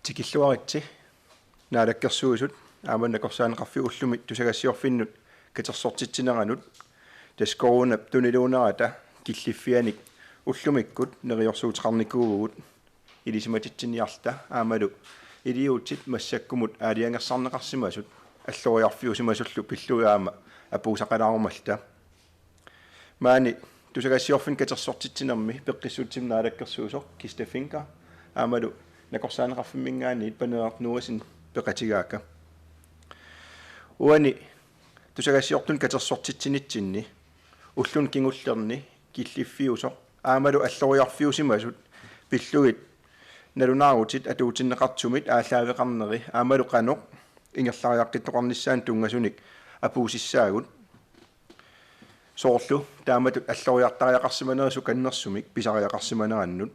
Tikilluaritsi naalakkersuusut aamannakorsaanaqarfi ullumit tusagassiorfinnut katersortitsineranut taskorunap tuniluunerata killiffianik ullumikkut neriorsuutiqarnikuugut ilisimatitsinniarta aamalu iliuutsit massakkumut aaliangersarneqarsimasut аллориарфиусимасуллу пиллуяама апуусақалаарумалта маани тусагассиорфин катерсортитсинерми пеққиссуутсим наалаккерсуусо кистафинка аамалу накорсаанеқарфиммингаани панеэрнуасин пеқатигаака уани тусагассиортун катерсортитсинитсинни уллун кингуллерни киллиффиусо аамалу аллориарфиусимасут пиллугит налунаарутит атуутиннеқартсумит ааллаавеқарнери аамалу қано ингерлариаққиттоқарниссаан тунгасуник апуусиссаагут соорлу тааматут аллориартариақарсиманерису каннерсумик писариақарсиманераннут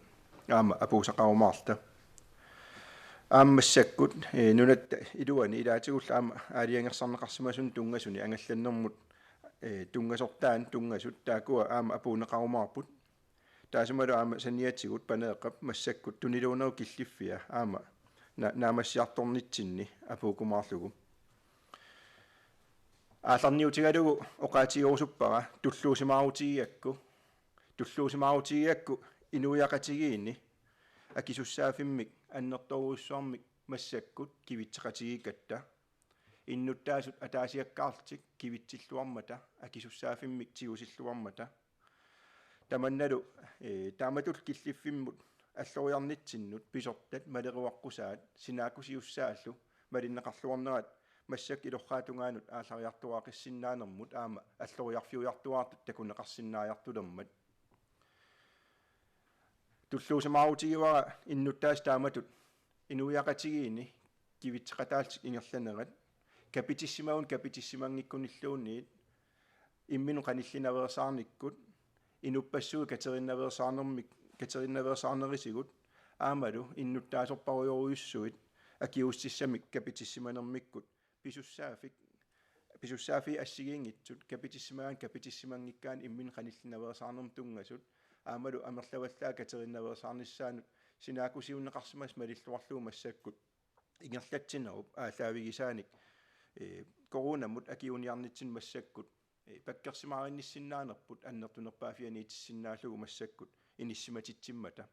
аама апуусақарумаарта ааммассаккут нунат илуани илаатигулла аама аалиангерсарнеқарсимасун тунгасуни ангалланнэрмут тунгасортаан тунгасут таакуа аама апуунеқарумаарпут таасумалу аама саниатигут панеэққап массаккут тунилуунеру киллиффиа аама наамассиарторнитсинни апуукумаарлугу аалларниутигалугу оқаатигуусуппара туллуусимаарутигиакку инуяқатигиинни акисуссаафиммик аннерторуйссуармик массаккут кивитсеқатигикатта иннуттаасут атаасиаккаартик кивитсиллуармата акисуссаафиммик тигусиллуармата таманналу тааматул киллиффиммут аллориарнитсиннут писортат малеруаққусаат синаакусиуссааллу малиннеқарлуарнерат массак илорраатунгаанут ааллариартуаақиссиннаанермут аама аллориарфиуяртуаартут такунеқарсиннааяртулермат туллуусамаарутигивара иннуттаас тааматут инуяқатигиини кивитсеқатаалтик ингерланерат капитиссимангиккуниллуунниит иммину қаниллинаверсаарниккут инуппассуи катериннаверсаарнерисигут аамалу иннуттаасорпаруйоруйуссуит акиуссиссамик капитиссиманермиккут писуссаафи ассигиингитсут капитиссимангиккаан иммин қаниллинаверсаарнерм тунгасут аамалу амерлаваллаа катериннаверсаарниссаанут синаакусиуннеқарсимас малиллуарлуу массаккут ингерлатсинеруп аалаавигисааник коронамут акиуниарнитсин массаккут паккерсимааринниссиннаанерпут аннертунерпаафианиитиссиннааллугу массаккут иниссиматитсиммата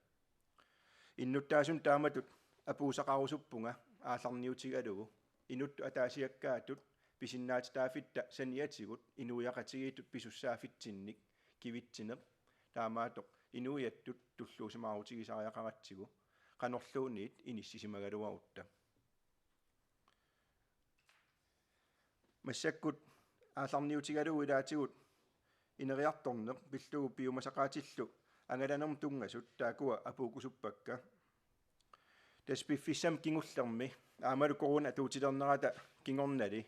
иннуттаасун тааматут апуусақарусуппунга аалларниутигалугу инутту атаасиаккаатут писиннаатитаафитта саниатигут инуяқатигиитут писуссаафитсинник кивитсинеқ таамаатоқ инуяттут туллуусимаарутигисариақаратсигу qanorluuniit inissisimagaluarutta массаккут аалларниутигалугу илаатигут инериарторнеқ пиллугу пиумасақаатиллу ангаланерм тунгасут таакуа апуукусуппакка таспиффиссам кингуллерми аамалу корона туутилернерата кингорнали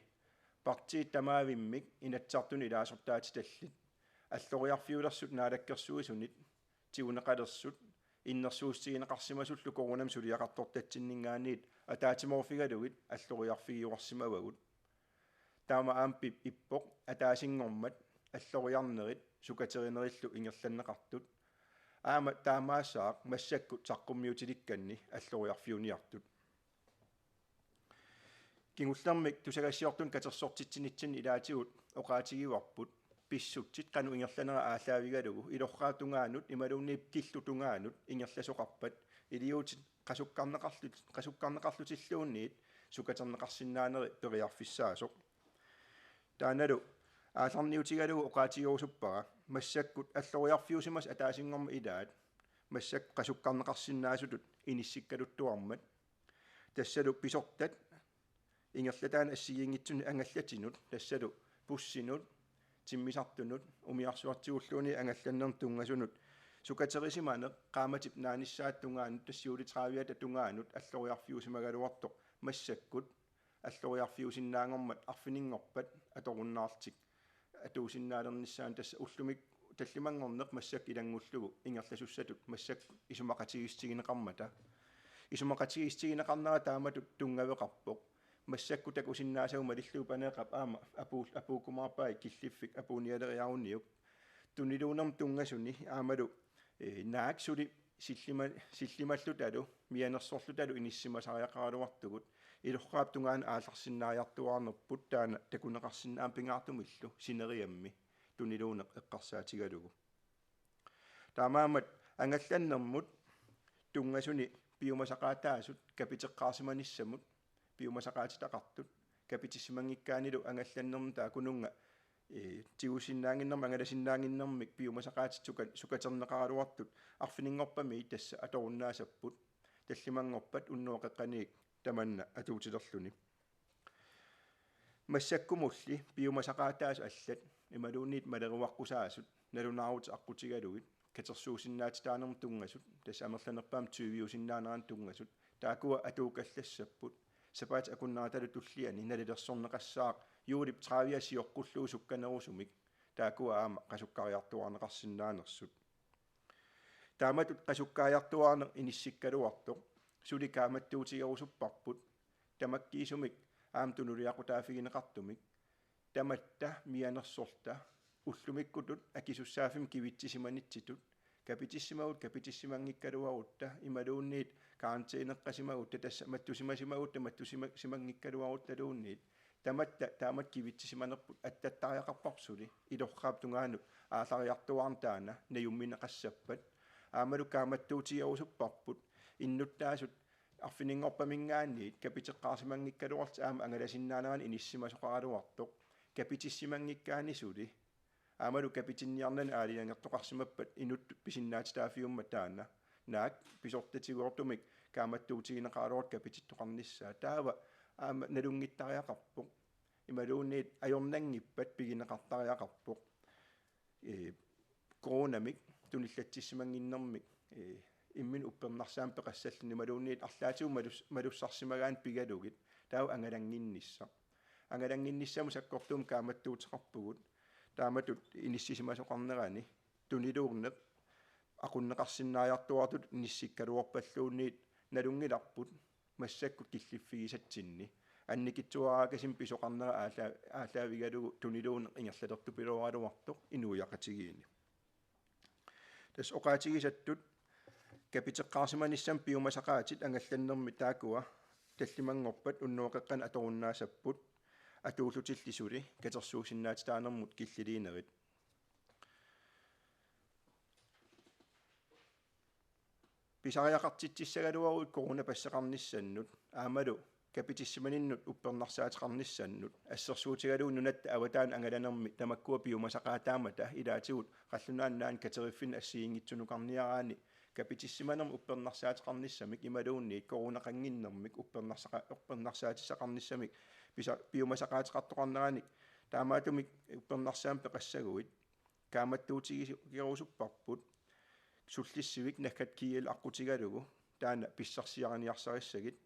партиит тамаавиммик инатсартуни илаасортаати таллит аллориарфиулерсут наалаккерсуисунит тиунеқалерсут иннерсуустигинеқарсимасуллу коронам сулиақартортатсиннингаанниит атаатиморфигалугит аллориарфигиуарсимавагут таама аампип иппоқ атаасингормат аллориарнерит сукатеринериллу ингерланнеқартут аама таамаассаақ массаккут саққуммиутиликканни аллориарфиуниартут кингуллермик тусагассиортун катерсортитсинитсин илаатигут оқаатигиварпут писсутсит кану ингерланера аалаавигалугу илорраатунгаанут ималууннип киллутунгаанут ингерласоқарпат илиутит қасуккарнеқарлутиллуунниит сукатернеқарсинаанери периарфиссаасоқ тааналу аалларниутигалугу оқаатигуусуппара массаккут аллориарфиусимас атаасингорма илаат массак қасуккарнеқарсинаасутут иниссиккалуттуармат тассалу писортат ингерлатаана ассигиингитсуни ангаллатинут тассалу пуссинут тиммисартунут умиарсуартигуллууни ангалланнерм тунгасунут сукатерисимаане qaamatit naanissaattungaanut тассиулитраавиата тунгаанут аллориарфиусимагалуартоқ массаккут аллориарфиусиннаангормат арфинингорпат аторуннаартик атуусиннаалерниссаан тасса уллумик таллимангорнеқ массак илангуллугу ингерласуссатут массак исумақатигистигинеқармата исумақатигистигинеқарнера тааматут тунгавеқарпоқ массаккутак усиннаасагума лиллуу панеэқап аама апуукумаарпаа киллиффик апууниалериарунниук тунилуунерм тунгасуни аамалу наак сули sillimallutalu mianersorlutalu inissimasariaqaraluartugut iluqqaaptungaan aallarsinnaariartuarnerput taana takuneqarsinnaam pingaartumillu sineriammi tuniluuneq eqqarsaatigalugu taamaamat angallannermut tungasuni piumasaqaataasut kapiteqqaarsimanissamut piumasaqaatitaqartut kapitissimangikkaanilu angallannermu taakununga tigusinnaanginnerma angalasinnaanginnermik piumasaqaatit sukaterneqaraluartut arfininngorpami tassa atorunnaasapпут таллимангорпат уннуоқеққаниик таманна атуутилерлүни массаккумулли пиумасақаатаасу аллат ималуунниит малеруаққусаасут налунаарут аққутигалугит катерсуусиннаати таанерм тунгасут тасса амерланерпаам тювиусиннаанеран тунгасут таакуа атуукаллассаппут сапаат акуннааталу туллиани налилерсорнеқассаақ юулип траавиасиоққуллуу сукканерусумик таакуа аама қасуккариартуарнеқарсиннаанерсут тааматут qasukkaajartuarneq inissikkaloartoq sulikaamattuutigerusupparput tamakkiisumik aam tunuliaqutaafigineqartumik tamatta mianersorta ullumikkutut akisussaafim kivitsisimanitsitut kapitissimangikkaluarutta imaluunniit karanteeneqqasimagut tassa mattusimasimagut mattusimangikkaluarut taluunniit tamatta taamat kivitsisimanerput attattariaqarparsuli ilorraaptungaanu aalariartuarntaana najummineqassappat aamalu kaamattuutigerusupparput innuttaasut arfininngorpamingaanniit kapiteqqaarsimangikkaluart aama angalasinnaanaran inissimasoqaraluartoq kapitissimangikkaannisuli aamalu kapitinniarnan aaliangertoqarsimappat inut pisinnaatitaafiumma taana naak pisortatiguortumik kaamattuutigineqaraluart kapitittoqarnissaa taava aama nalungittariaqarpoq imaluunniit ajornangippat pigineqartariaqarpoq koronamik tunillattissimanginnermik immin uppernarsaan peqassalluni maluunniit arlaatigu malussarsimagaan pigalugit tau angalanginnissamu sakkortuum kaamattuuteqarpugut taamatut inissisimasuqarnerani tuniluurneq aqunneqarsinnaajartuartut nissikkaluorpalluunniit nalungilarput massakkut killiffigisatsinni annikitsuaraakasim pisoqarnera aallaavigalugu tuniluurneq ingerlalertu piloraluartoq inuujaqatigiini tas oqaatigisattut kapiteqqaarsimanissam piumasaqaatit angallannermi taakua tallimangorpat unnuoqeqqan atorunnaasapпут atuullutillisuli katersuusinnaati taanermut killiliinerit pisariaqartitsissagaluaruit koronapasseqarnissannut aamalu kapitissиманиnnut uppernarsaateqarnissannut assersuutigaluun nunatta avataan angalanermi tamakkua piumasaqaataamata ilaatigut qallunaannaan kateriffin assiingitsunuqarniaraani kapitissимаnermi uppernarsaateqarnissamik imaluunniit koronaqanginnermik uppernarsaatisaqarnissamik piumasaqaateqartoqarneraanik taamaatumik uppernarsaam peqassaguit kaamattuutigerusupparput sullissivik nakkat kiil aqutigalugu taana pissarsiaraniarsarissagit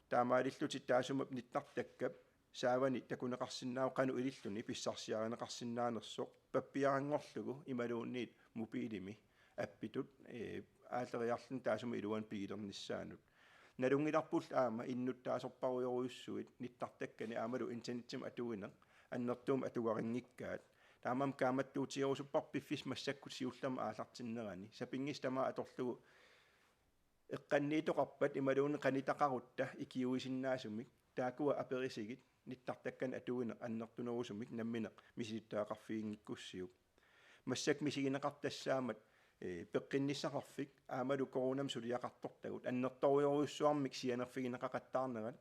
taamaalillutit taasumap nittartakkap saavani takuneqarsinnaau qanu ililluni pissarsiaraneqarsinnaanersoq pappiarangorlugu imaluunniit mupiilimi appitut aaleriarlun taasuma iluan pigilernissaanut nalungilarpull aama innuttaasorparuyoruyussuit nittartakkani aamalu internetsim atugineq annertuum atugaringikkaat taamam kaamattuutigerusupparpiffis massakkut siullama aallartinnerani sapingis tamaa atorlugu eqqanniitoqarpat imaluuni qanitaqarutta ikiuisinnaasumik taakua aperisigit nittartakkan atugineq annertunerusumik nammineq misilittaaqarfiingikkussiuk massak misigineqartassaamat peqqinnisaqarfik aamalu koronam suliaqartortagut annertorioruyussuarmik sianerfigineqaqattaarnerat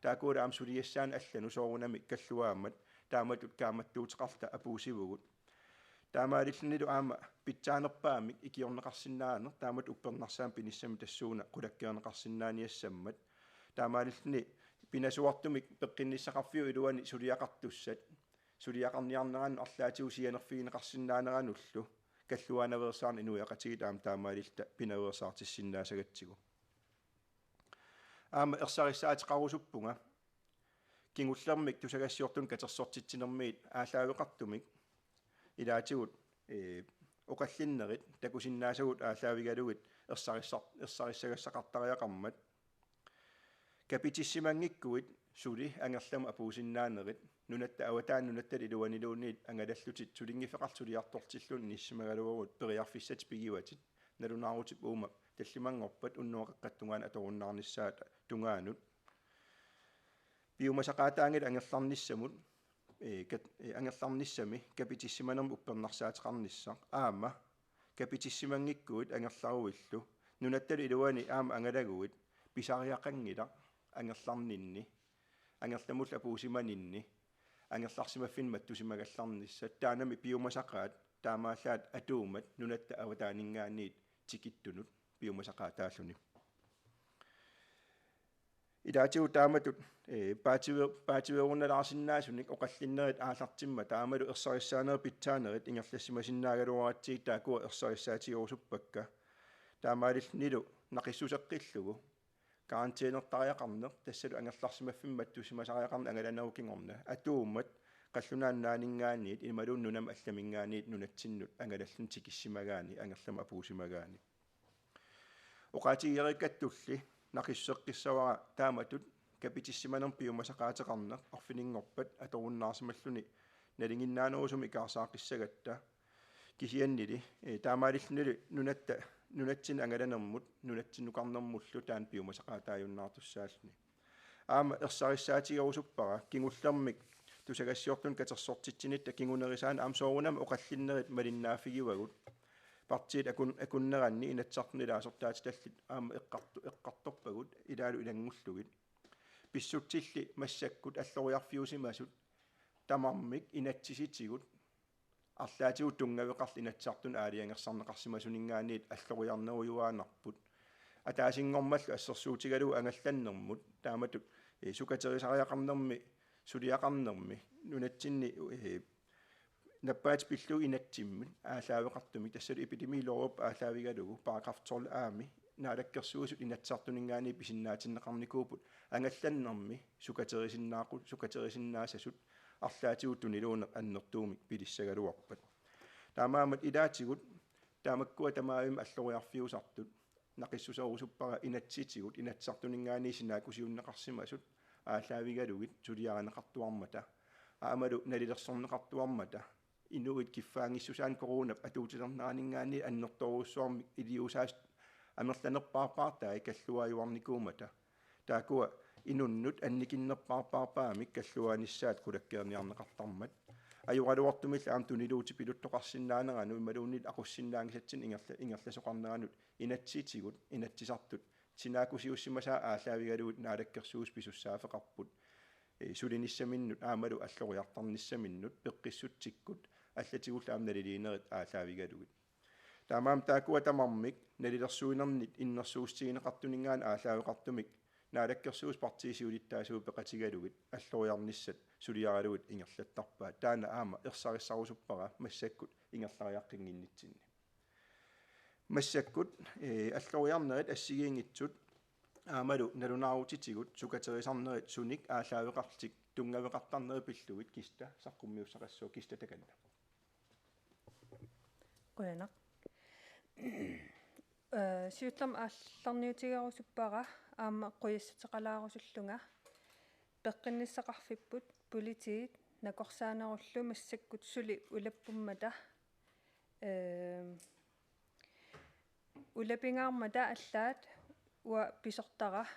taakua aam suliassaan allanu soorunamik kalluaammat taamatut kaamattuuteqarta apuusivugut taamaalillunilu aama pitsaanerpaamik ikiorneqarsinnaaner taamat uppernarsaam pinissami tassuuna qulakkiorneqarsinnaaniassammat taamaalilluni pinasuartumik peqqinnisaqarfiu iluani suliaqartussat suliaqarniarneraan arlaatigu sianerfigineqarsinnaaneranullu kalluaanaversaarn inuiaqatigi taamaalilta pinaversaartissinnaasagatsigu aama ersarissaatiqarusuppunga kingullermik tusagassiortun katersortitsinermiit aallaaveqartumik ilaatigut oqallinnerit takusinnaasagut aallaavigalugit ersarissaгассақартариақармат kapitissимангиккуит сули ангерлама апуусиннааnerit nunatta avataan nunattali iluaniluunniit angalallutit sulinngifeqarsuliartortillun nissimaгаluarut periarfissat pigiwatit nalunaarutit uuma таллимангорpat уннуақаққаттунгаан аторуннаарнissaat тунгаанут пиумасақаатаангит ангерларнissamут ангерларнissami капитиссиманерм уппернарсаатеқарниссақ аама капитиссимангиккуит ангерларуиллу нунатталу илуани аама ангалагуит писариақангила ангерларнинни ангерламул апуусиманинни ангерларсимаффин маттусимагалларнisса таанами пиумасақаат таамааллаат атуумат нунатта аватаанингаанниит тикиттунут пиумасақаатааллуни идаатигу тааматут паативерунналаарсиннаасуник оқаллиннерит аалартимма таамалу ерсариссаанер питсаанерит ингерлассимасиннаагалуаратсиг таакуа ерсариссаатигуусуппакка таамаалил нилу нақиссусеққиллугу карантинертариақарнер тассалу ангерларсимаффиммат тусимасариақарна ангаланерукингорна атууммат қаллунааннаанингаанниит ималуун нунам алламингаанниит нунатсиннут ангалаллун тикиссимагаани ангерлама апуусимагаани оқаатигериккаттулли нақиссеққиссавара тааматут капитиссиманерм пиумасақаатеқарнер арфинингорпат аторуннаарсималлуни налингиннаанерусуми икаарсаақиссагатта кисианнили таамаалиллунили нунатсин ангаланермут нунатсиннукарнермуллу таан пиумасақаатааюннаартуссааллуни аама ерсариссаатигерусуппара кингуллермик тусагассиортун катерсортитсинитта кингунерисаан аам соорунам оқаллиннерит малиннаафигивагут партиит акуннеранни инатсартнилаасортаати таллит аама эққарторпагут илаалу илангуллугит писсутсилли массаккут аллориарфиусимасут тамармик инатсиситигут арлаатигут тунгавеқарли инатсартун аалиангерсарнеқарсимасунингаанниит аллориарнеруйуаанарпут атаасингормаллу ассерсуутигалу ангалланнэрмут тааматут сукатерисариақарнерми сулиақарнерми нунатсинни наппаат пиллу инатсиммит аалаавеқартуми тассалу эпидемиилоруп аалаавигалугу параграф 12 аами наалаккерсуусут инатсартунингаани писиннаатиннеқарникуупут ангалланнерми сукатерисиннаасасут арлаатигуттунилуунеқ аннертуумик пилиссагалуарпат таамаамат илаатигут таамаккуа тамаавим аллориарфиусартут нақиссусерусуппара инатситигут инатсартунингаани синаакусиуннеқарсимасут аалаавигалугит сулиаранеқартуармата аамалу налилерсорнеқартуармата инуит киффаангиссусаан коронап атуутилернаанинггаани аннерторуссуарми илиусаас амерланерпаарпаартаа каллуаюарникуумата таакуа инуннут анникиннерпаарпаарпаамик каллуаанissaат кулаккеерниарнеқартармат аюралуартумил аам тунилуути пилуттоқарсиннаанерану ималууннит ақуссиннаангисатсин ингерласоқарнеранут инатситигут инатсисартут синаакусиуссимасаа аалаавигалуут наалаккерсуус писуссаафеқарпут сулиниссаминнут аамалу аллориартарниссаминнут пеққиссутсиккут аллатигулла аамналилиинерит аалаавигалугит таамаам таакуа тамармик налилерсуинернит иннерсуустигинеқартунингаан аалаавеқартумик наалаккерсуус партиисиулиттаасуу пеқатигалугит аллориарниссат сулиаралугит ингерлаттарпаа таана аама ерсариссарусуппара массаккут ингерлариаққингиннитсинни массаккут аллориарнерит ассигиингитсут аамалу налунаарутитигут сукатерисарнерит суник аалаавеқартик тунгавеқартарнери пиллугит киста саққуммиуссақассуу киста таканна qoyana сиуттам аалларниутигерусуппара аама qoyassutеқалаарусуллунга пеққинниссақарфиппут политиит накорсаанеруллу массаккут сули улаппуммата улапингаармата аллаат уа писортара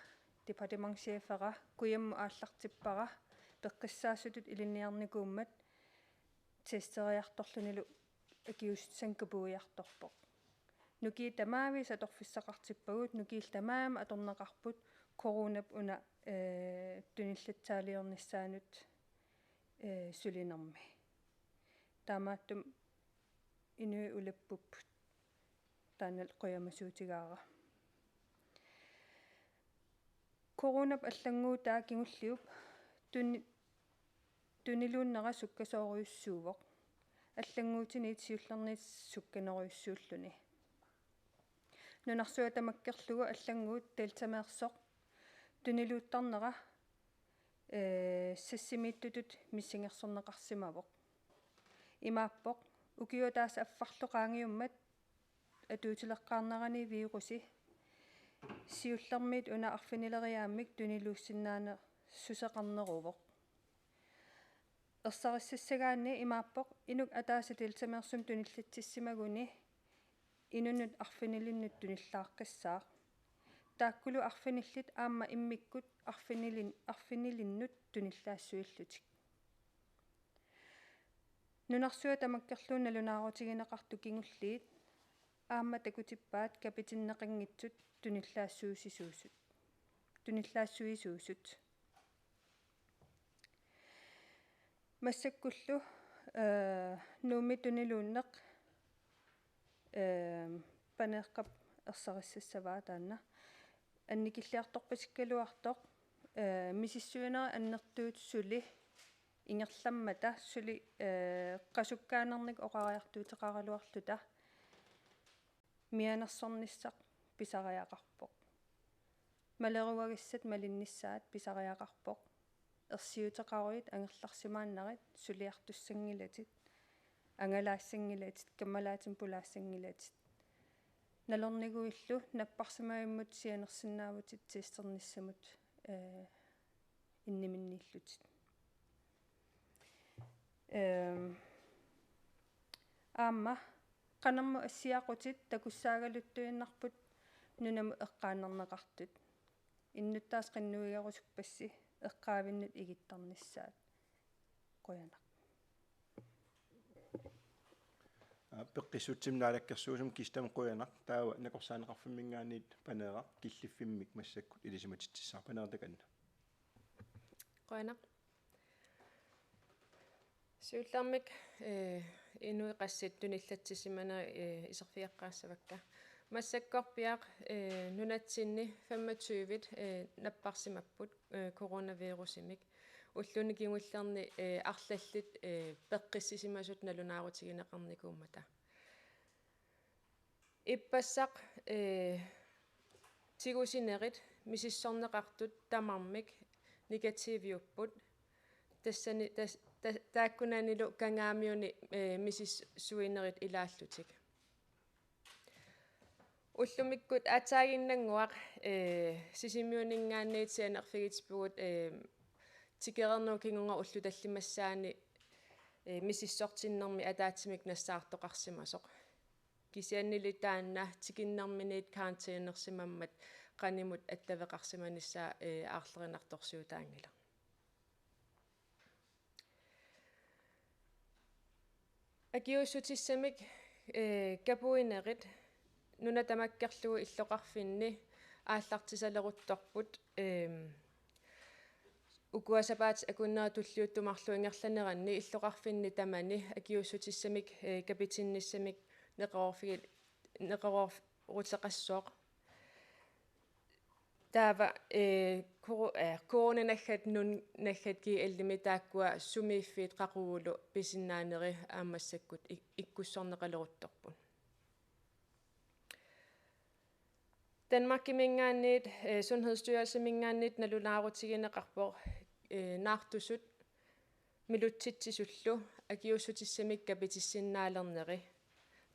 департаментчефера куямму ааллартиппара пеққиссаассутут илинниарникууммат тестериарторлунилу акиуссанкапуиарторпоқ нуки тамаави саторфиссақартиппагут нукиил тамаама аторнеқарпут коронап уна туниллатсаалиорниссаанут сулинерми таамааттум инуи улаппуппут таанал қоямасуутигаара коронап аллангуутаа кигуллиуп тунилууннера суккасоориуссуувоқ аллангуутинит сиуллернит сукканериуссууллуни нунарсуа тамаккерлугу аллангуут талтамеерсоқ тунилууттарнера сассимииттутут миссингерсорнеқарсимавоқ имааппоқ укиутаас аффарлоқаангиуммат атуутилеққарнерани вируси сиуллермит уна арфинилериааммик тунилууссиннаане сусеқарнерувоқ ерсариссагаанни имааппоқ инук атааса тилтамерсум туниллатсиссимагуни inunut arfinilinnut tunillaarkassaaq taakkulu arfinillit aamma immikkut arfinilinnut tunillaassуиллутик нунарсуа тамаккерлуунна лунаарутигинеқарту кингуллиит аамма такутиппаат капитиннеқингитсут туниллаассуисуусут массаккуллу нууми тунилууннеқ панеэққап ерсариссассаваа таанна анникиллиарторпасиккалуартоқ мисиссуинера аннертуут сули ингерламмата сули қасуккаанерник оқариартуутеқаралуарлута мианерсорниссақ писариақарпоқ малеруагиссат малинниссаат писариақарпоқ ерсиутеқаруит ангерларсимааннарит сулиартуссангилатит ангалаассангилатит каммалаатин пулаассангилатит налорнигуиллу наппарсимаиммут сианерсиннаавутит тиистерниссамут инниминнииллутит аама канамму ассиақутит такуссаагалуттуиннарпут нунаму эққаанернеқартут иннуттаас қиннуигерусуппасси эққаавиннут игиттарниссаат қоянақ пеққиссутсимнаалаккерсуусум кистам қуянақ таава накорсаанеқарфиммингаанит панеера киллиффиммик массаккут илисиматитсаа панеертаканна қуянақ сууллармик инуиқассит туниллатсисимана исерфиаққаассавакка массаккорпиақ нунатсинни 25-вит наппарсимаппут коронавирусимик уллуни кигуллерни арлаллит пеққиссисимасут налунаарутигинеқарникууммата иппассақ тигусинерит мисиссорнеқартут тамармик негативиуппут тассани тааккунаанилу кангаамиуни мисиссуинерит илааллутик уллумиккут атаагиннангуақ сисимиунингаанниитсианерфигитспугут тикерернуу кингунга уллу таллимассаани мисиссортиннэрми атаатсимик нассаартоқарсимасоқ кисианнили таанна тикиннэрминиит карантинерсимаммат qaнимут аттавеқарсиманиссаа аарлеринарторсиутаангила агиуссутиссамик капуинерит нуна тамаккерлугу иллоқарфинни ааллартисалерутторпут укуасапаат акуннера туллиуттумарлуингерланеранни иллоқарфинни тамани агиуссутиссамик капитинниссамик неқорорутеқассооқ таава коронанаггат нун наггат ки эллимитааккуа сумииффиит қақугулу писиннаанери аамассаккут иккуссорнеқалерутторпун Danmark-mingaanniit Sundhedsstyrelsen-mingaanniit nalunaarutigинеқарпоо наартусут милутситсиsullu агиуссутиссамик капитиссиннаалернери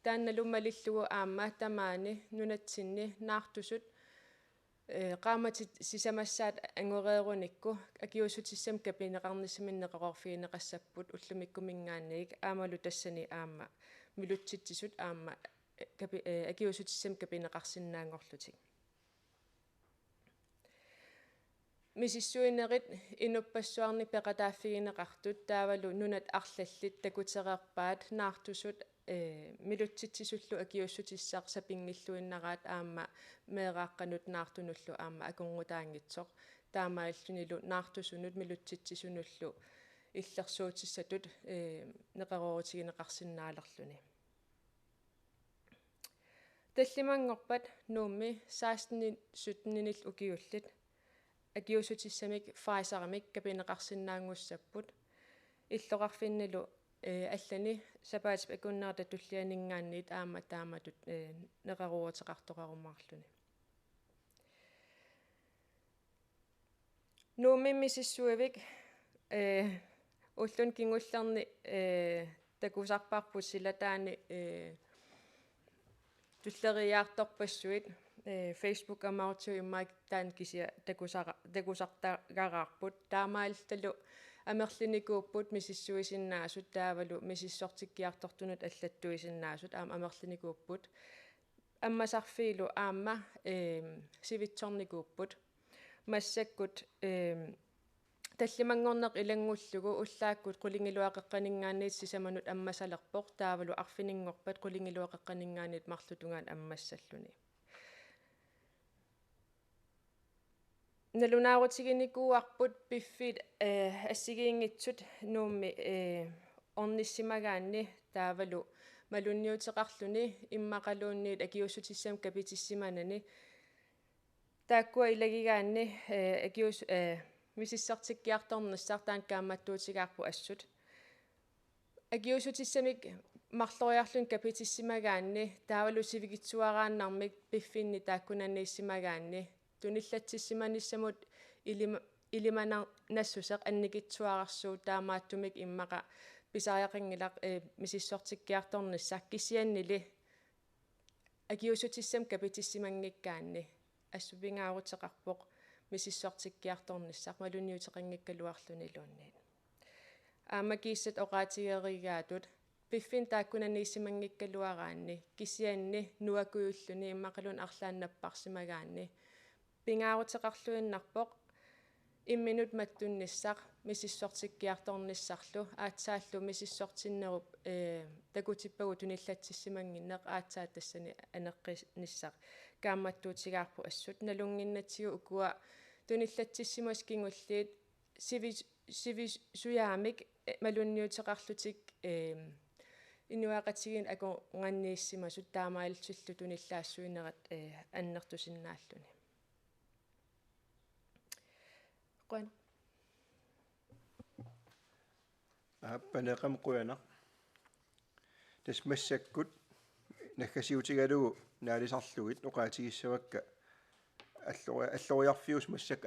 таанналуммалиллугу аама тамаани нунатсинни наартусут qaamati sisamassaat angoreerunikku agiussutissam kapineqarnissamиннеқарорфигинеқассаппут уллумиккумингаанник аамалу тассани аама милутситсисут аама agiussutissam kapineqarsinnaangorlutik misissuinerit inuppassuarni peqataaффигинеқартут таавалу нунат арлаллит такутереерпаат наартусут милутситсисуллу агиуссутиссаар сапингиллуиннараат аама меэрааққанут наартунуллу аама акунгутаангитсоқ таамааллунилу наартусунут милутситсисунуллу иллерсуутиссатут неқарорутигинеқарсинаалерлүни таллимангорпат нуумми 16-17 укиуллит агиуссутиссамик Pfizer-амик капинеқарсинаангуссаппут иллоқарфиннилу аллани сапаатип акуннерта туллианингаанниит аама тааматут неқаруутеқартоқаруммарлүни нуумиммисиссуавик уллун кингуллерни такусарпарпут силатаани туллериаарторпассуит Facebook амаутсу иммаак таан кися такусартаагаарпут таамаалталу амерлиникууппут мисиссуисиннаасут таавалу мисиссортиккиартортунут аллаттуисиннаасут аама амерлиникууппут аммасарфиилу аама сивитсорникууппут массаккут таллимангорнеқ илангуллугу уллааккут qulingilуақеққанингаанниит сисаманут аммасалерпоқ таавалу арфинингорпат qulingilуақеққанингаанниит марлутунгаан аммассаллуни налунаарутигиникууарпут пиффит ассигиингитсут нуумми орниссимагаанни таавалу малунниутеқарлүни иммақалуунниит акиуссутиссам капитиссиманани тааккуа илагигаанни акиус мисиссартиккиарторнссаар таанкаамматтуутигаарпу ассут акиуссутиссамик марлориарлун капитиссимагаанни таавалу сивигитсуарааннармик пиффинни тааккунанииссимагаанни туниллатсиссиманиссамут илиманар нассусеқ анникитсуарарсуу таамааттумик иммақа писариақингилақ мисиссортиккиарторнссаа кисианнили акиусутиссам капитиссимангиккаанни ассупингаарутеқарпоқ мисиссортиккиарторнссаа малуниутеқангиккалуарлуни луунниит аамакииссат оqaатигеригаатут пиффин тааккунанииссимангиккалуараанни кисианни нуакуйуллуни иммақалун арлааннаппарсимагаанни пингаарутеқарлуиннарпоқ имминут маттунниссақ мисиссортиккиарторниссарлу аатсааллу мисиссортиннеруп такутиппагу туниллатсиссимангиннеқ аатсаа тассани анеққиниссақ каамматтуутигаарпу ассут налунгиннатсигу укуа туниллатсиссимас кингуллиит сиви суяамик малунниутеқарлутик инуақатигин аку нганнииссимасут таамаалтиллу туниллаассуинерат аннертусиннааллуни quen аппанеқам қуяна тасмассаккут наггасиутигалугу наалисарлугит оqaатигиссавакка аллориарфиус массак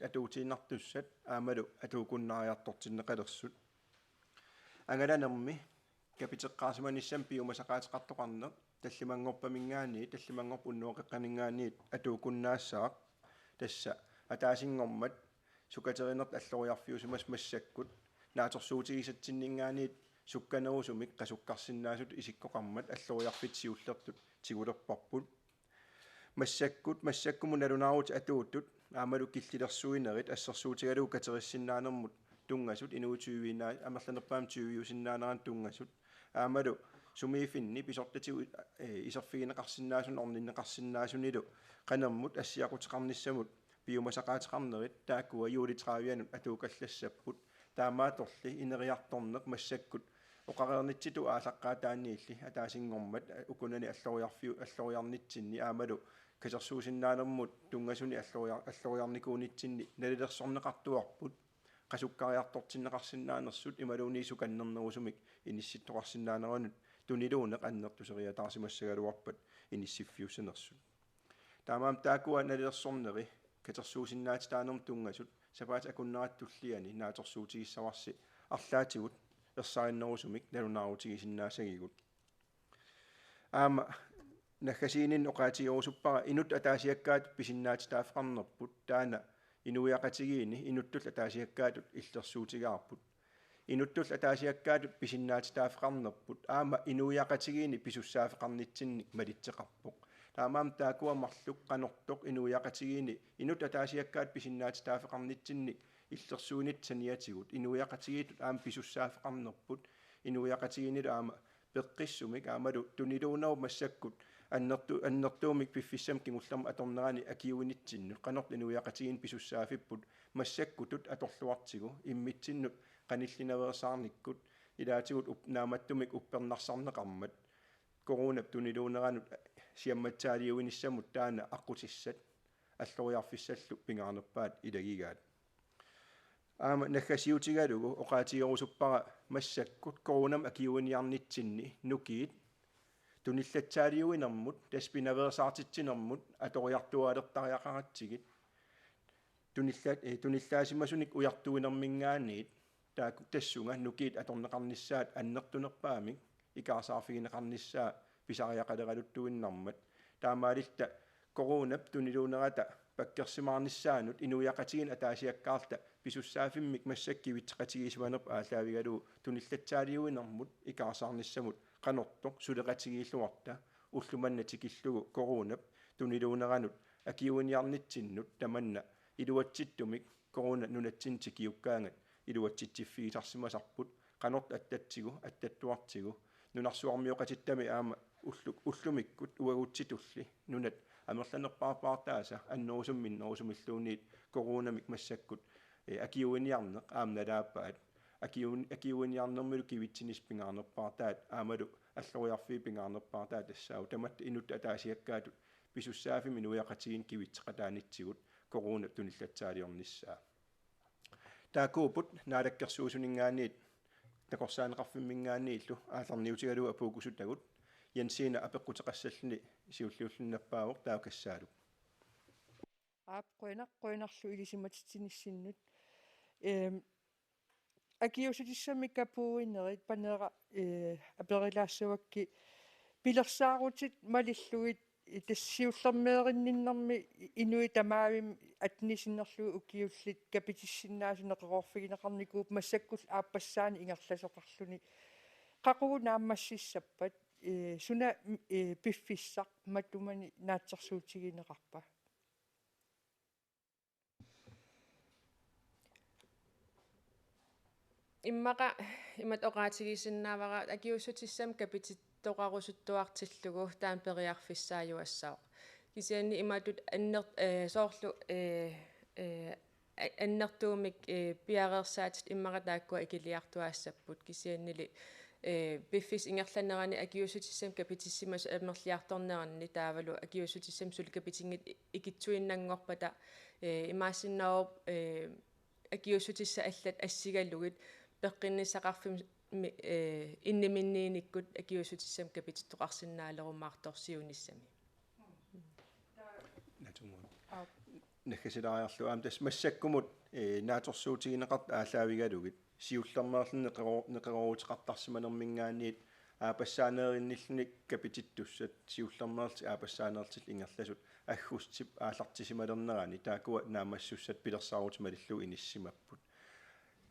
атуутииннартуссат аамалу атуукуннариартортиннеқалерсут ангаланерми капитеққаасиманиссам пиумасақаатеқартоқарнеқ таллимангорпамингаани таллимангорпу уннуоқеққанингаани атуукуннаассаақ тасса атаасингормат сукатеринерт аллориарфиусимас массаккут нааторсуутигисатсиннингаани сукканерусумик қасуккарсинаасут исиккоқармат аллориарфитсиуллертут тигулерпарпут массаккуму налунаарут атууттут аамалу киллилерсуинерит ассерсуутигалуу катериссиннаанермут тунгасут инуутиуинаа амерланерпаам тиуиусиннаанеран тунгасут аамалу сумиифинни писортатигу исерфигинеқарсинаасун орниннеқарсинаасунилу qanермут ассиақутеқарниссамут пиумасақаатеқарнерит тааккуа юулитраавианут атуукаллассаппут таамааторли инериарторнеқ массаккут оқарернитситу аалаққаа таанниилли атаасингормат укунани аллориарнитсинни аамалу касерсуусиннаанермут тунгасуни аллориарникуунитсинни налилерсорнеқартуарпут qasukkariartortinneqarsinnaanерсут ималуунисуканнернерусумик инисситтоқарсиннаанеранут тунилуунеқ аннертусериатаарсимассагалуарпат иниссиффиуссанерсут таамаам таакуа налилерсорнери катерсуусиннаати таанерм тунгасут сапаат акуннераттуллиани нааторсуутигиссаварси арлаатигут ерсаариннерусумик налунаарутигисиннаасагигут аама наггасиинин оqaатигерусуппара инут атаасиаккаат писиннаати таафеқарнерпут таана инуиақатигиини инуттул атаасиаккаатут иллерсуутигаарпут инуттул атаасиаккаатут писиннаати таафеқарнерпут аама инуиақатигиини писуссаафеқарнитсинник малитсеқарпоқ таамаам таакуамарлук канортоқ инуиақатигиини инут атаасиаккаат писиннаати таафеқарнитсинник иллерсуунит саниатигут инуиақатигиитут аама писуссаафеқарнерпут инуиақатигиинила аама пеққиссумик аамалу тунилуунеру массаккут аннертуумик пиффиссам кигуллерма аторнерани акиуинитсиннут канорт инуиақатигин писуссаафиппут массаккутут аторлуартигу иммитсиннут каниллиневерсаарниккут илаатигут нааматтумик уппернарсарнеқармат коронап тунилуунеранут сиамматсаалиуиниссамут таана аққутиссат аллориарфиссаллу пингаарнерпаат илагигаат аама наггасиутигалугу оqaатигерусуппара массаккут коронам акиуиниарнитсинни нукиит туниллатсаалиуинермут таспинаверсаартитсинермут аториартуалертариақаратсигит туниллаасимасуник уяртуинермингаанниит таак тассунга нукиит аторнеқарниссаат аннертунерпаамик икаасаарфигинеқарниссаа писариақалералуттуиннармат таамаалилта коронап тунилуунерата паккерсимаарниссаанут инуиақатигин атаасиаккаарта писуссаафиммик массаккивитсеқатигисуанерп аалаавигалуу туниллатсаалиуинермут икаасаарниссамут канортоқ сулеқатигииллуарта уллуманна тикиллугу корунап тунилуунеранут акиуниарнитсиннут таманна илуатситтумик коруна нунатсин тикиуккаангат илуатситсиффигисарсимасарпут qanort attatsigu attatuartigu nunarsuarmiuqatittami aama ullumikкут uagutsitulli nunat amerlanerpaarpaartaasa annorusummin norusumilluuniit korunamik massakkut akiuiniarneq aamnalaappaat akiuiniarnermilu kivitsinisπingaarnerpaartaat aamalu alloriarfii pingaarnerpaartaat tassau tamat inut ataasiakkaatut pisussaafimin uiaqatigin kivitseqataanitsigut koruna tunillatsaaliornissaa taakuuput naalakkersuusuningaaniit takorsaaneqarfimmingaanniillu aallarniutigalu apuukusutagut Jensina apeqqutеqassallni siulliullinnappaavoq taakussaaluk qoinarlu ilisimatitinissinnut akiusutissami kapuuinerit paneera aperilaassuakki pilersaarutit malilluit tassiullermeerinninnermi inui tamaavim atnisinnerlu ukiullit kapitissinaasuneqerorfigineqarnikuup massakkul aappassaani ingerlasoqarluni qaquu naammassissappat suna piffissaq matumani naatsersuutigineqarpa иммаqa имат оqaatigisinnaavara акиуссутиссам капитит тоqarusuttuartillugu таан периарфиссаажуассаоq кисианни иматут аннер соорлу аннертуумик пиареерсаатит иммаqa тааккуа икилиартуаассаппут кисианнили биффис ингерланерани акиуссутиссам капитиссимас амерлиарторнеранни таавалу акиуссутиссам сулкапитингит икитсуиннангорпата имаассиннауп акиуссутисса аллат ассигаллугит пеққиннисақарфим инниминнииниккут акиуссутиссам капититтоқарсинаалерумаарторсиунissami нахасилаариарлу аам тас массаккумут нааторсуутигинеқарт аалаавигалугит сиуллермерлинне неқеруутеқартарсиманермингаанниит аапассаанеринниллник капититтуссат сиуллермерти аапассаанертил ингерласут аггустип аалартисималернерани таакуа наамассуссат пилерсаарутималиллу иниссимаппут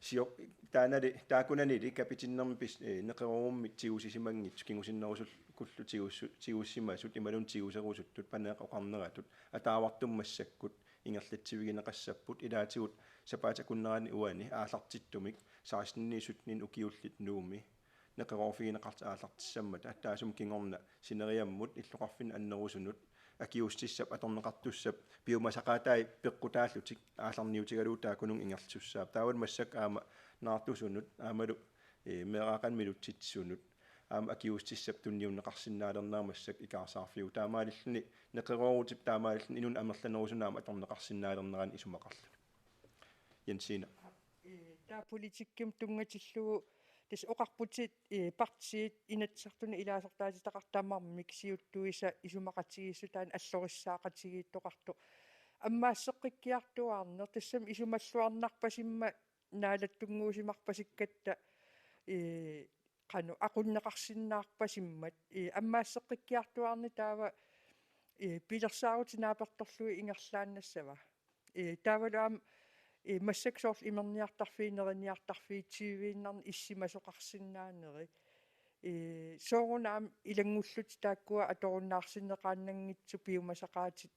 сио таанали таакунанили капитиннерми пис неқеруумми тиусисимангит кингусиннерусул куллу тиуссимасут ималун тиусерусуттут панеэқоқарнератут атаавартуммассаккут ингерлатсивигинеқассаппут илаатигут сапаатакуннерани уани аалартиттумик саасинниисутнин укиуллит нууми неқеруурфигинеқарт аалартиссаммат аттаасум кингорна синериаммут иллоқарфин аннерусунут акиустиссап аторнеқартуссап биумасақаатаи пеққутааллутик ааларниутигалуу таакунун ингерлсуссаап таавал массак аама наартусунут аамалу мераақанмилутситсунут аама акиустиссап тунниуннеқарсинаалернерамассак икаарсаарфиу таамаалиллни неқеруурутип таамаалиллни инун амерланерусунаама аторнеқарсинаалернеран исумақарлу Jensina таа политикким тунгатиллугу тас оқарпутит партиит инатсартуна илаасертаатитақартаамармик сиуттуиса исумақатигиссутаан аллориссаақатигииттоқарту аммаассеққиккиартуаарнер тассам исумаллуарнарпасимма наалаттунгуусимарпасиккатта qanu aqunneqarsinnаарpаsimmat аммаассеққиккиартуаарни таава пилерсаарутинааперторлуи ингерлааннассава таавалуам массаксоорл имерниартарфиинерниартарфиитсивииннарни иссимасоқарсинаанери соорунаам илангуллут тааккуа аторуннаарсинеқааннангитсу пиумасақаатит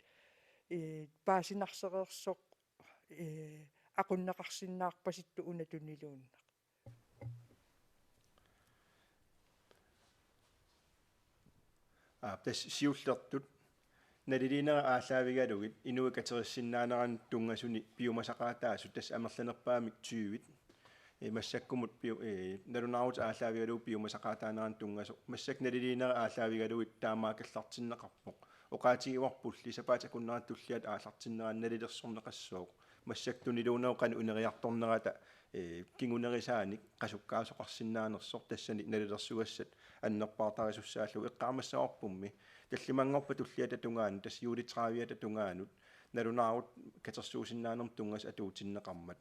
паасинарсереерсоқ aqunneqarsinnаарпаситту унатунилуунна тас сиуллертут налилинера аалаавигалугит инуи катериссиннаанеран тунгасуни пиумасақаатаасу тас амерланерпаамик 20 массаккумут пиу налунаарут аалаавигалуг пиумасақаатаанеран тунгасо массак налилинера аалаавигалугит таамаакаллартиннеқарпоқ оқаатигиварпулли сапаатакуннерат туллиат аалартиннеран налилерсорнеқассууq массак тунилуунеоқан унериарторнерата кингунерисааник qasukkaasuqarsinnaanерсор тассани налилерсугассат аннерпаартарисуссааллу эққаамассаорпумми таллимангорпа туллиата тунгаан тас юулитраавиата тунгаанут налунаарут катерсуусиннаанерм тунгас атуутиннеқармат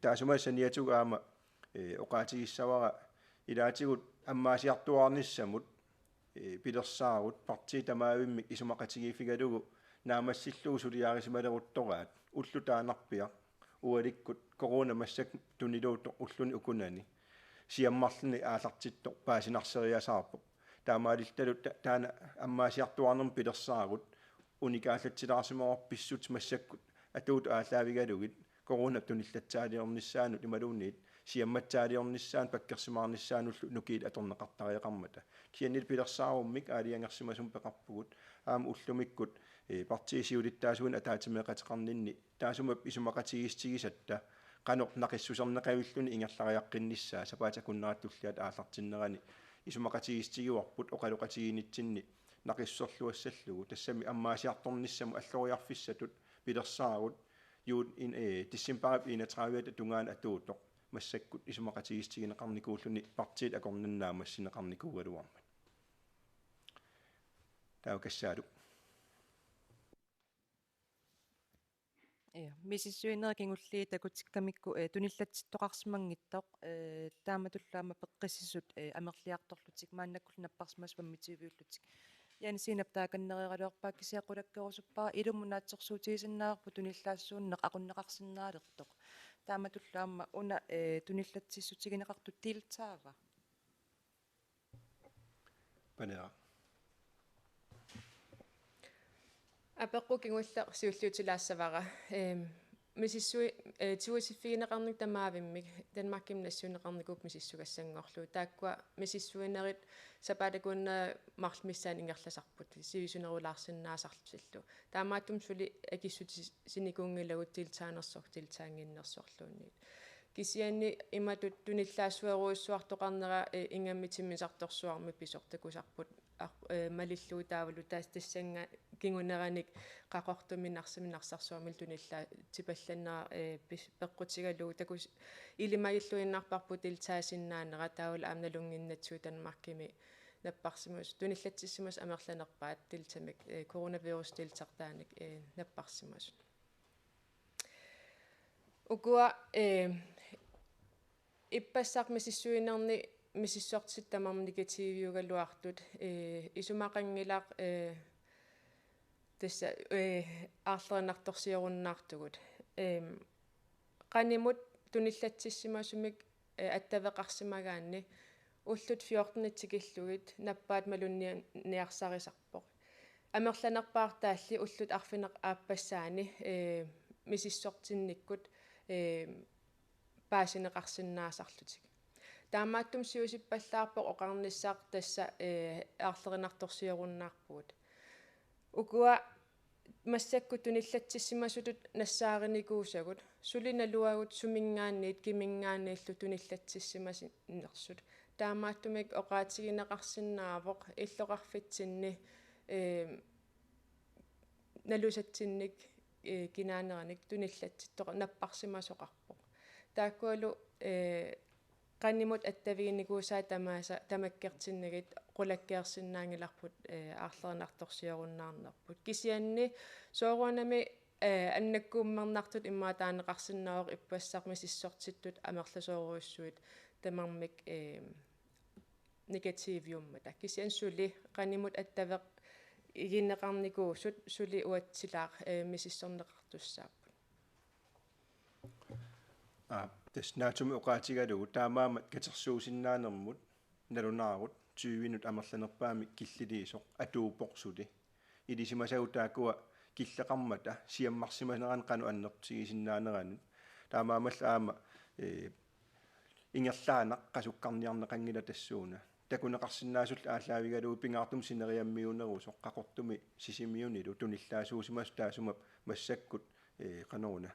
таасумассаниатуг аама оқаатигиссавара илаатигут аммаасиартуарниссамут пилерсаарут парти тамаавиммик исумақатигифигалугу наамассиллуу сулиаарисималеруттораат уллутаанарпиа уаликкут корона массак тунилуутто уллуни укунани сиаммарлни аалартиттор паасинарсериасаарпо таамаалиллалу таана аммаасиартуарнерм пилерсаарут уникааллатсилаарсимаорписсут массаккут атуут аалаавигалугит корона туниллатсаалиорнissaанут ималуунниит сиамматсаалиорнissaан паккерсимаарнissaануллу нукиит аторнеқартариақармата кианнил пилерсааруммик аалиангерсимасум пеқарпугут аама уллумиккут партиисиулиттаасуун атаатимеқатеқарнинни таасумап исумақатигистигисатта qanoq naqissusarneqavilluni ingerlariaqqinnissaa sapaatakunnaratulliat aallartinnerani isumaqatigistiguarput oqaluqatiginitsinni naqissorluassallugu tassami ammaasiartornissamu alloriarfissatut pilersaagut yuut in tissimparap 31 tungaan atuutoq massakkut isumaqatigistigineqarnikuulluni partiit akornannaamassineqarnikuugaluarmat taakassaalu мисиссуинеракингуллии такутиккамикку туниллатситтоқарсимангиттоқ тааматуллаама пеққиссисут амерлиарторлутик мааннаккул наппарсимас паммитивиуллутик яанисинап тааканнеригалуарпаа кисиаққулаккерусуппаа илумунаатсерсуутигисиннаарпу туниллаассууннеқ ақуннеқарсинаалертоқ тааматуллаама уна туниллатсиссутигинеқартут тилтаава панера апеққукингулла сиуллиутилаассавара мисиссуи тиуисиффигинеқарник тамаавиммик данмарким нассунеқарникуп мисиссугассангорлу тааккуа мисиссуинерит сапаатакуунна марлмиссаан ингерласарпут сивисунерулаарсинаасарлусиллу таамааттум сули акиссути синикуунгилагут тилтаанерсор тилтаангиннерсорлуунниит кисианни иматут туниллаассуеруиссуартоқарнера ингаммитиммисарторсуарми писортакусарпут малиллуу таавалу таас тассанга кингунераник qaqortuminarsiminarsarsуамил туниллаа типалланнаа пеққутигалуу такус илимагиллуиннарпарпу тилтаасиннаанера таавал аамналунгиннатсуу танмаркими наппарсимус туниллатсиссимус амерланерпаат тилтамик коронавирус тилтартааник наппарсимус укуа иппассаар мисиссуинерни мисиссортит тамам негативиугалуартут исумақангилаақ тасса аарлеринарторсиоруннаартугут qaнимут туниллатсиссимасумик аттавеқарсимагаанни уллут 14-тикиллугит наппаат малунни ниарсарисарпоқ амерланерпаартаалли уллут арфинеқ ааппассаани мисиссортинниккут паасинеқарсинаасарлутик таамааттум сиусиппаллаарпоқ оқарниссаақ тасса аарлеринарторсиоруннаарпугут укуа массакку туниллатсиссимасутут нассаариникуусагут сулиналуагут сумингаанниит кимингааннииллу туниллатсиссимасиннерсут таамааттумик оqaатигинеқарсинаавоқ иллоқарфитсинни налусатсинник кинаанераник туниллатситтоқ наппарсимасоқарпоқ тааккуалу qaнимут аттавигиникуусаа тамааса тамаккертиннагит qulakkeersinnaangilарпут аарлеринарторсиоруннаарнерпут кисианни сооруанами аннаккууммернартут иммаатаанеқарсинаавоқ иппассарми сиссортиттут амерласооруйуссуит тамармик негативиуммата кисиан сули qaнимут аттавеқ игиннеқарникуусут сули уатсилаар мисиссорнеқартуссааппут тас наатуми оqaатигалугу таамаамат катерсуусиннаанермут налунаарут 20 минут амерланерпаами киллилиисоқ атууппорсули илисимасагутаакуа киллеқармата сиаммарсиманеран кану аннертигисиннаанеранут таамаамал аама ингерлаанақ қасуккарниарнеқангила тассууна такунеқарсинаасул ааллаавигалуу пингаартум синериаммиунерусоқ қақортуми сисимиунилу туниллаасуусимас таасумап массаккут қануна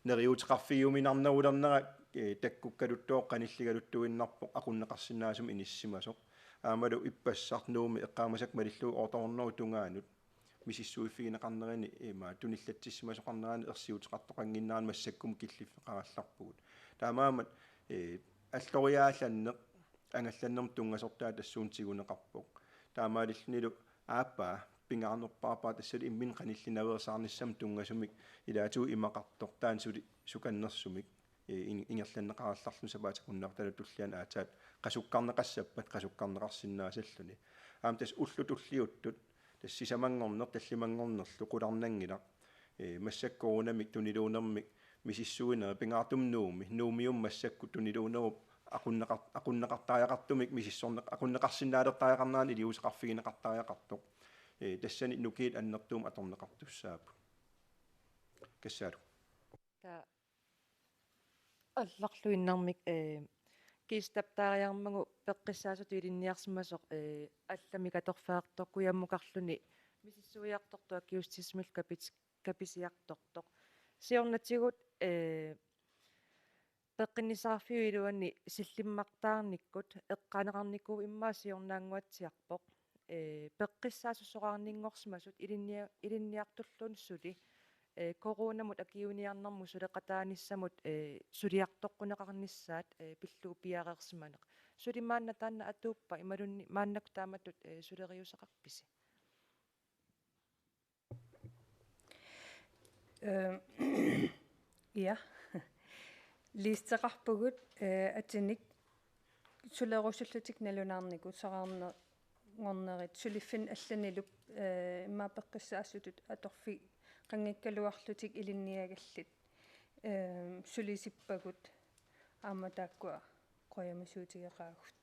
нериутеқарфигиуминарнерулернера таккуккалуттоо қаниллигалуттуиннарпо ақуннеқарсинаасум иниссимасоқ аамалу иппассарнууми эққаамасак малиллуу оторнеру тунгаанут мисиссуиффигинеқарнерини има туниллатсиссимасоқарнерани ерсиутеқартоқангиннаарни массаккум киллиффеқаралларпугут таамаамат аллориаалланнеқ ангалланнерм тунгасортаа тассуунтигунеқарпоқ таамаалиллнилу ааппаа пингаарнерпаапаа тассали иммин қаниллинаверсаарниссам тунгасумик илаатуу имақартоқ таан сули суканнерсумик ингерланнеқаралларлу сапаатакуннаарталу туллиан аатаат qasukkarneqassappat qasukkarneqarsinnaasalluni аам тас уллу туллиуттут тассисамангорнер таллимангорнерлу qulарнангила массаккорунамик тунилуунермик мисиссуинера пингаартумнууми нуумиум массакку тунилуунеруп aqunnaqartaajaqartumik misissorneq aqunnaqarsinnaalertaajaqarnaani iliuseqarfigineqartaajaqartoq тассани нукиит аннертуум аторнеқартуссаапу кассаалу та алларлуиннармик кистаптаариармагу пеққиссаасут илинниарсимасоқ алламик аторфаартоқ куяммукарлуни мисиссуиартортуа киустисмил каписиартортоқ сиорнатигут пеққиннисаарфиу илуани силлиммартаарниккут эққанеқарникуу иммаа сиорнаангуатсиарпоқ пеққиссаасуссоқарнингорсимасут илинниартуллунссули коронамут акиуниарнэрму сулеқатааниссамут сулиартоққунеқарниссаат пиллуу пиареерсиманеқ сулимаанна таанна атууппа ималунни мааннак тааматут сулериусеқарписи ja листеқарпугут атиник сулерусуллутик налунаарнику сараарне ngornerit suliffin allaniluk imma peqqissaassutut atorfi qanngikkaluarlutik ilinniagallit sulisippagut aamma taakkua qoyamasuutigeqaagut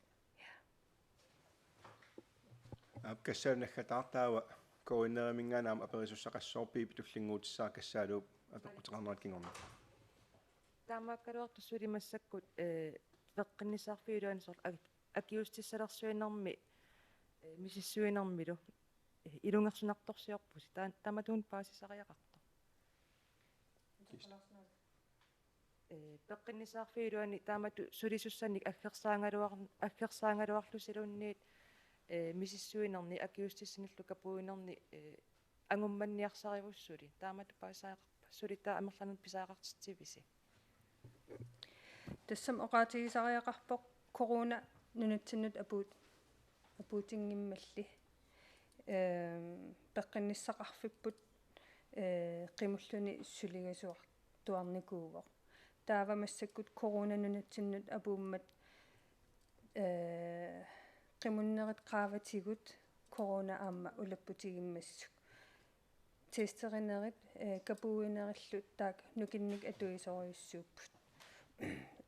апкассаанаггатаартаава коиннериминганаама аперисуссақассоорпиипи туллингуутиссаа кассаалууп апеққутеқарнерат кингорна таамааккалуарту сулимассаккут пеққиннисаарфиулуани сор акиустиссалерсуиннэрми мисиссуинэрмилу илунгерсунарторсиорпуси таматуун паасисариақарто пеққиннисаарфиулуани таамату сулисуссанник аггерсаангалуарлусилуунниит мисиссуинерни акиустиссиниллу капуинерни ангумманниарсаривуссули таамату паасаақарпа сулитаа амерланут писаақартитсивиси тассам оqaатигисариақарпоқ корона нунатсиннут апуутингиммалли пеққинниссақарфиппут қимуллуни сулигасуар туарникуугоқ таавамассаккут корона нунатсиннут апууммат qimуннерит qaavатигут корона аама улаппутигиммассук тестеринерит капуинериллу таак нукинник атуисориуссууппут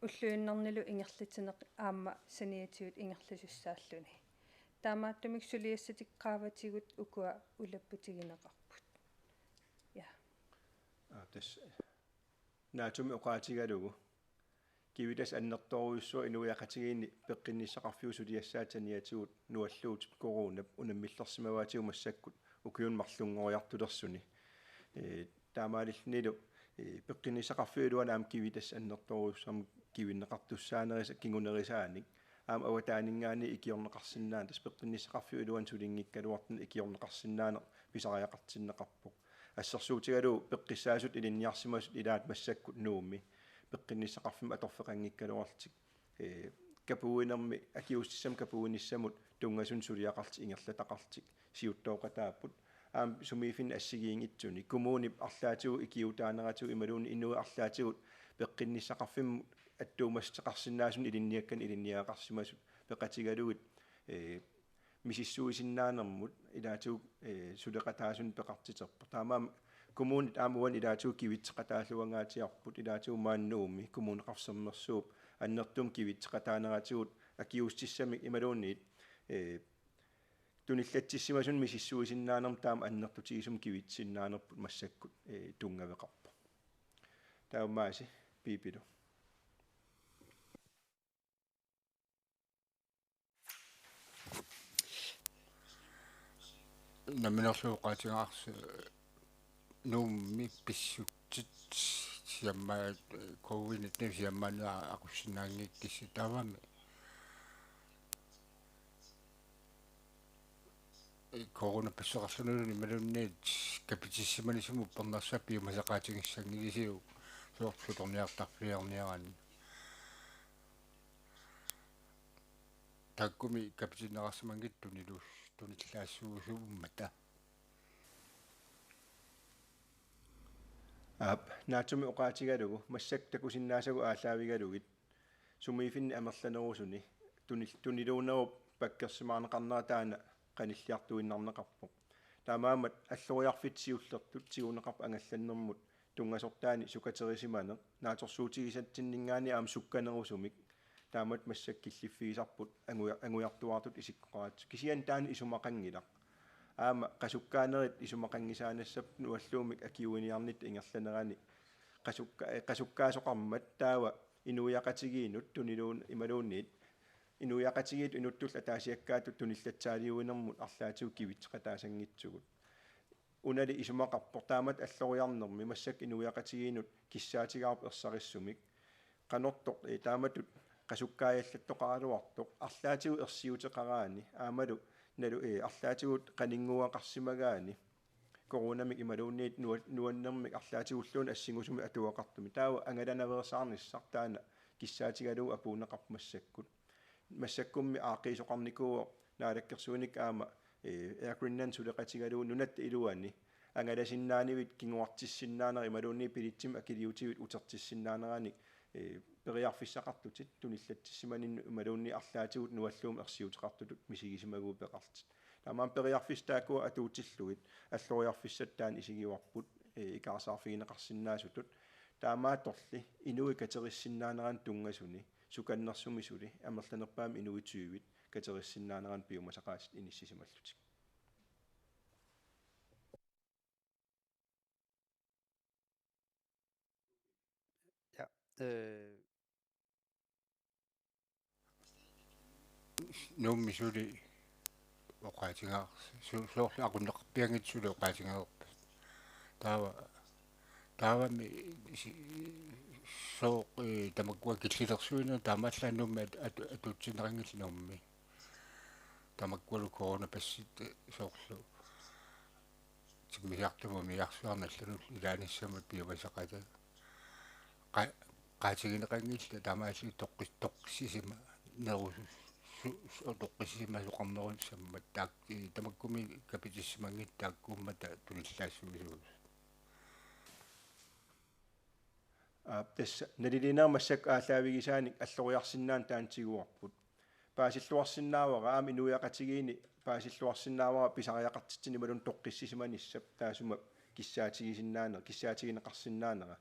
уллуиннарнилу ингерлитинеқ аама саниатигут ингерласуссааллуни таамааттумик сулиассатик qaavатигут укуа улаппутигинеқарпут я тас наатуми оqaатигалугу кивитас аннерторуйуссуа инуяқатигиинни пеққинниссақарфиу сулиассаатаниатигут нуаллуут коронап унаммиллерсимаваатигу массаккут укиунмарлунгориартулерсуни таамаалиллнилу пеққинниссақарфиулуана аам кивитас аннерторуйуссам кивиннеқартуссаанерис кингунерисааник аам аватаанингаани икиорнеқарсинаан тас пеққинниссақарфиулуан сулингиккалуартна икиорнеқарсинаане писариақартиннеқарпоқ ассерсуутигалу пеққиссаасут илинниарсимасут илаат массаккут нуумми пеққинниссақарфим аторфеқангиккалуартик капуинерми акиустиссам капуиниссамут тунгасун сулиақарти ингерлатақартик сиуттооқатааппут аам сумифин ассигиингитсуни коммунип арлаатигу икиутаанератигу ималуни инуа арлаатигут пеққинниссақарфим аттуумастеқарсинаасун илинниаккан илинниаақарсимасут пеқатигалугит мисиссуисиннаанермут илаатигу сулеқатаасун пеқартитерпа таамаам коммунит аамуан илаатигу кивитсеқатааллуангаатиарпут илаатигу мааннуумми коммунеқарсермерсууп аннертум кивитсеқатаанератигут акиустиссамик ималуунниит туниллатсиссимасун мисиссуисиннаанерм таама аннертутигисум кивитсиннаанерпут массаккут тунгавеқарпа таумааси пипилу наминерлууqaatigaarsu nuummi pissuttит сиамма ковид-19 сиаммаана aqussinaangikkissi тавами корона писсеқарсунулуни малунниит капитиссиманисуму пернерсаппи масақаатигиссангилисиу суортуторниартарфиарниарани таккуми капитиннеқарсимангиттуни лус туниллаассуусууммата наатуми оqaатигалугу массак такусиннаасагу ааллаавигалугит сумифинни амерланерусуни тунилуунеруп паккерсимаарнеқарнера таана qanilliartuinnarneqarpoq таамаамат аллориарфитсиуллертут сигунеқарп ангалланнэрмут тунгасортаани сукатерисимане нааторсуутигисатсиннингаани аам сукканерусумик taamat massak killiffigisarput angujartuartut isikkoqarat kisian taan isumaqangilaq aama qasukkaanеrit isumaqangisaanassap nualluumik akiuiniarnit ingerlanerani qasukkaasuqarmat taawa inuiaqatigiinut tuniluun imaluunniit inuiaqatigiit inuttul ataasiakkaatut tunillatsaaliuinermut arlaatigu kivitqataasangitsugut unali isumaqarportaamat alloriarnermi massak inuiaqatigiinut kissaatigaarp ersarisumik qanortoq taamatut qasukkaayallattoqaraluartoq arlaatigu ersiuteqaraani aamalu nalu arlaatigut qaninguaqarsimagaani koronamik imaluunniit nuannermik arlaatigulluun assingusumi atuaqartumi taawa angalanaversaarnissar taana kissaatigalu apuuneqarmassakku массаккумми аақиисоқарникуу наалаккерсууник аама Greenland сулеқатигалуу нуната илуани ангаласиннаанивит кингуартиссиннаанери малуунни пилитсим акилиутивит утертиссиннаанерани периарфиссақартутит туниллатсиманин малуунни арлаатигут нуаллуум ерсиутеқартутут мисигисимагуу пеқартит тамаан периарфистаакуа атуутиллугит аллориарфиссаттаан исигиуарпут икаасаарфигинеқарсинаасутут таамааторли инуи катериссиннаанеран тунгасуни суканнэрсумисули амерланерпаами инуитсуивит катериссиннаанеран пиумасақаатит иниссисималлутик Ja, nummisuli oqaatigaa soorlu aqunneqarpiangitsuli oqaatigaerpa taavami soo tamakkua killilersuina taamaallanummi atutsinerangillinummi tamakkualu corona passit soorlu timmiartumu miarsuarnallanul ilaanissama piumasaqata qaatigineqangilla taamaalli toqqissisima nerusus toqqissisima soqarnerun sammat taak tamakkumi kapitissimangit taakkuummata tunillaassumisuus tässä nalilineermassak aallaavigisaanik alloriarsinnaan taantiguarput paasilluarsinnaavara aami nuiaqatigiini paasilluarsinnaavara pisariaqartitsini malun toqqissisimanissap taasuma kissaatigineqarsinnaanera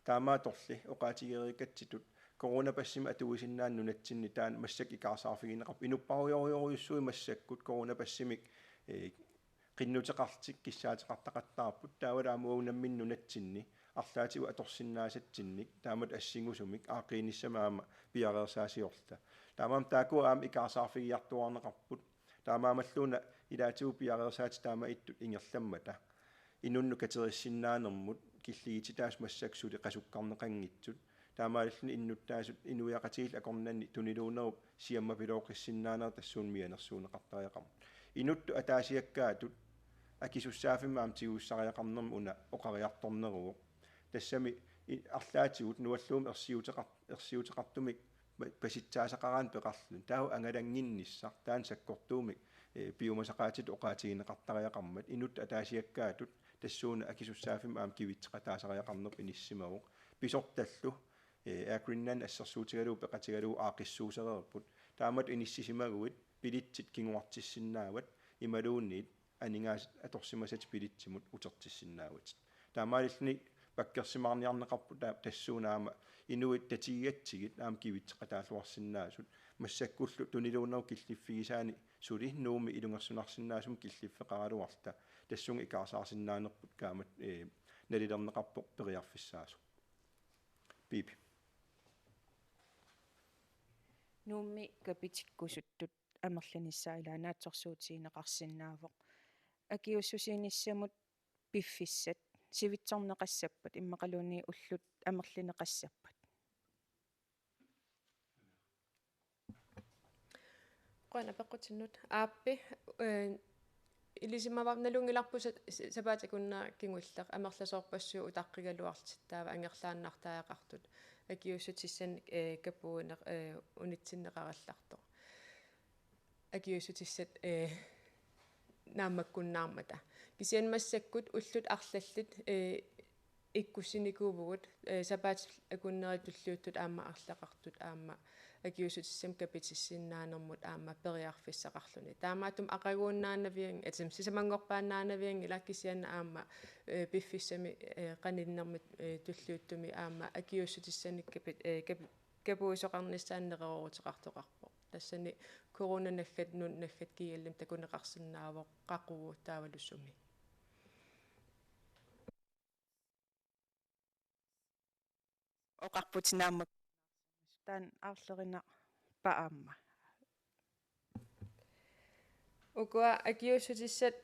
taamaatorli oqaatigeriikatsitut coronapassima atuusinnaan nunatsinni taan massak ikaarsaarfigineqarp inupparujorujoruissui massakkut coronapassimik qinnuteqartik kissaateqartaqattaarput taawalaamuunammin nunatsinni арлаатигу аторсиннаасатсинник таамат ассигусумик аақииниссамаама пиареерсаасиорта таамаам таакуа аам икаасаарфигиартуарнеқарпут таамаамаллуна илаатигу пиареерсаати таама иттут ингерламмата инунну катериссиннаанермут киллигититаас массаксули қасуккарнеқангитсут таамааллуни иннуттаасут инуиақатигил акорнанни тунилуунеруп сиамма пилооқиссиннаанер тассуун мианерсуунеқартариақарм инутту атаасиаккаатут акисуссаафимаам тигууссариақарнерм уна оқариарторнеруоқ тассами арлаатигут нуаллуум ерсиутеқартумик паситсаасақараан пеқарлун таа ангалангинниссар таан саккортуумик пиумасақаатит оқаатигинеқартариақармат инут атаасиаккаатут тассууна акисуссаафимаам кивитсеқатаасариақарнерп иниссимавоқ писорталлу Greenland ассерсуутигалуу пеқатигалуу аақиссуусерерпут таамат иниссисимагуит пилитсит кингуартиссиннаават ималуунниит анингаас аторсимасат пилитсимут утертиссиннаават таамааллни паккерсимаарниарнеқарпут тассуунаама инуит татигиатсигит аам кивитсеқатаалуарсинаасут массаккуллу тунилуунеру киллиффигисаани сули нууми илунгерсунарсинаасум киллиффеқаралуарта тассунг икаасаарсинаанерпут каамат налилернеқарпоқ периарфиссаасу пипи нуумми капитиккусуттут амерланиссаа илаанаатсорсуутиинеқарсинаавоқ акиуссусииниссамут пиффиссат сивитсорнеқассаппат иммақалуунни уллут амерлинеқассаппат qana peqqutinnut aappi илисимаварналунгиларпусат сапаатакуннаа кингуллеқ амерласоорпассуу утаққигалуарлтиттаава ангерлааннартаақартут акиуссутиссан капуунеқ унитсиннеқараллартоқ акиуссутиссат нааммаккуннаармата кисианмассаккут уллут арлаллит иккуссиникуувгут сапаат акуннеритуллууттут аама арлақартут аама акиусутиссам капитиссиннаанермут аама периарфиссақарлуни таамаатум ақагууннаанавиан атсам сисамангорпааннаанавиан илаккисианна аама пиффиссами қаниннэрмит туллууттуми аама акиусутиссаник kapuisoqarnissaanneqerorutеқартоқарпо тассани коронанаггат нун наггат кигаллим такунеқарсинаавоқ қақугу таавалуссуми оқарпутинааммак таан аарлерина паамма укуа акиуссутиссат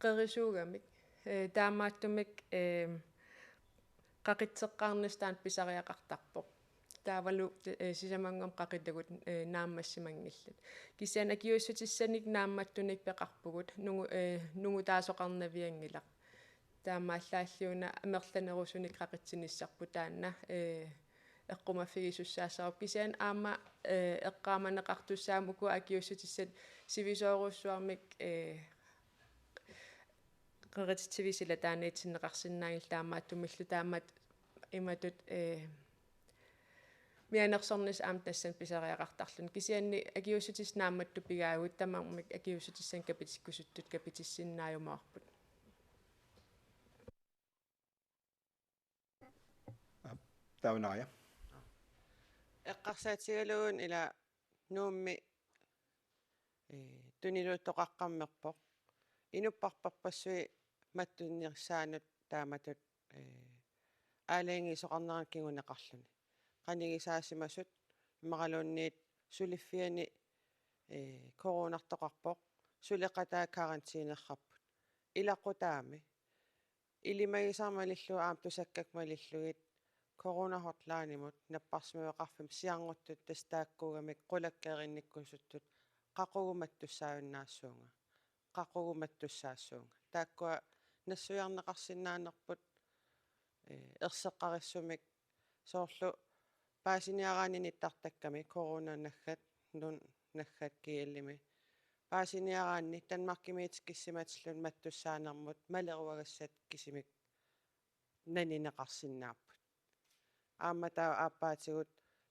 qerisuugamik таамааттумик qaqitseqqaarnistaan pisariaqartarpoq таавалу сисамангом qaqitagут нааммассимангиллат кисиан акиуссутиссаник наамматтуник пеқарпугут нугу таасоқарнавиангилақ таамааллааллиуна амерланерусуник qaqitsinissarpu таанна эққумаффигисуссаассаарп кисиан аама эққааманеқартуссаам уку акиуссутиссат сивисоорусsuarmik qeritittivisila taaneetsinneqarsinnаагил таамааттумиллу таамат иматут мианерсорнис аам тассан писариақартарлун кисианни акиуссутис наамматту пигаагут тамармик акиуссутиссан капитиккусуттут капитиссиннааюмаарпут таунааря эққарсаатигалуун ила нуумми тунилуттоқаққаммерпоқ инуппарпарпассуи маттуннерсаанут тааматут аалаангисоқарнераккигунеқарлуни қанигисаасимасут мақалуунниит сулиффиани коронартоқарпоқ сулеқатаа карантинеррарпут илаққутаами илимагисармалиллу аам тусаккакмалиллугит коронахотлаанимут наппарсимавеқарфим сиарнгуттут тастааккугамик қулаккеринниккусуттут қақугуматтуссаавиннаассуунга қақугуматтуссаассуунга тааккуа нассуярнеқарсинаанерпут ерсеққариссумик соорлу паасиниараанинниттартакками коронанаггат нун наггат киаллими паасиниараанни танмаркимиитиккиссиматиллун маттуссаанермут малеруагассат кисимик нанинеқарсинааппут ааматаа ааппаатигут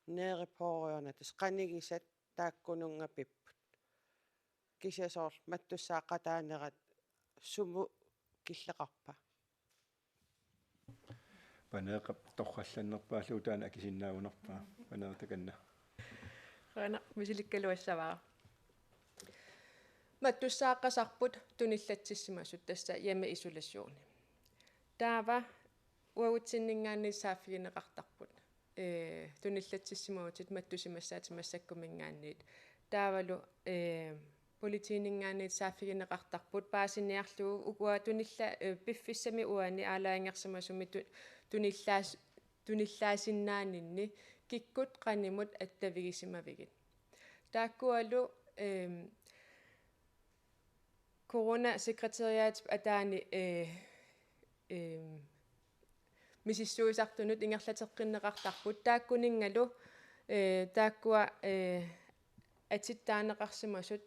неерипоориорна тас қанигисат тааккунунга пиппут кисиасоор маттуссаақатаанерат суму киллеқарпа панеэқап торралланнерпааллуу таана акисиннаагунерпаа панеэртаканна рана мисиликкалуассаваа маттуссааққасарпут туниллатсиссимасут тасса яма исолассууни таава уагутсиннингаани сааффигинеқартарпут туниллатсиссимаутит маттусимассаатимассаккумингаанниит таавалу политинингаанниит сааффигинеқартарпут паасиниарлугу укуа тунилла пиффиссами уани аалаангерсимасуми туниллаасиннаанинни киккут qaнимут аттавигисимавигит тааккуалу корона секретариат атаани мисиссуисартунут ингерлатеққиннеқартарпут тааккунингалу тааккуа атиттаанеқарсимасут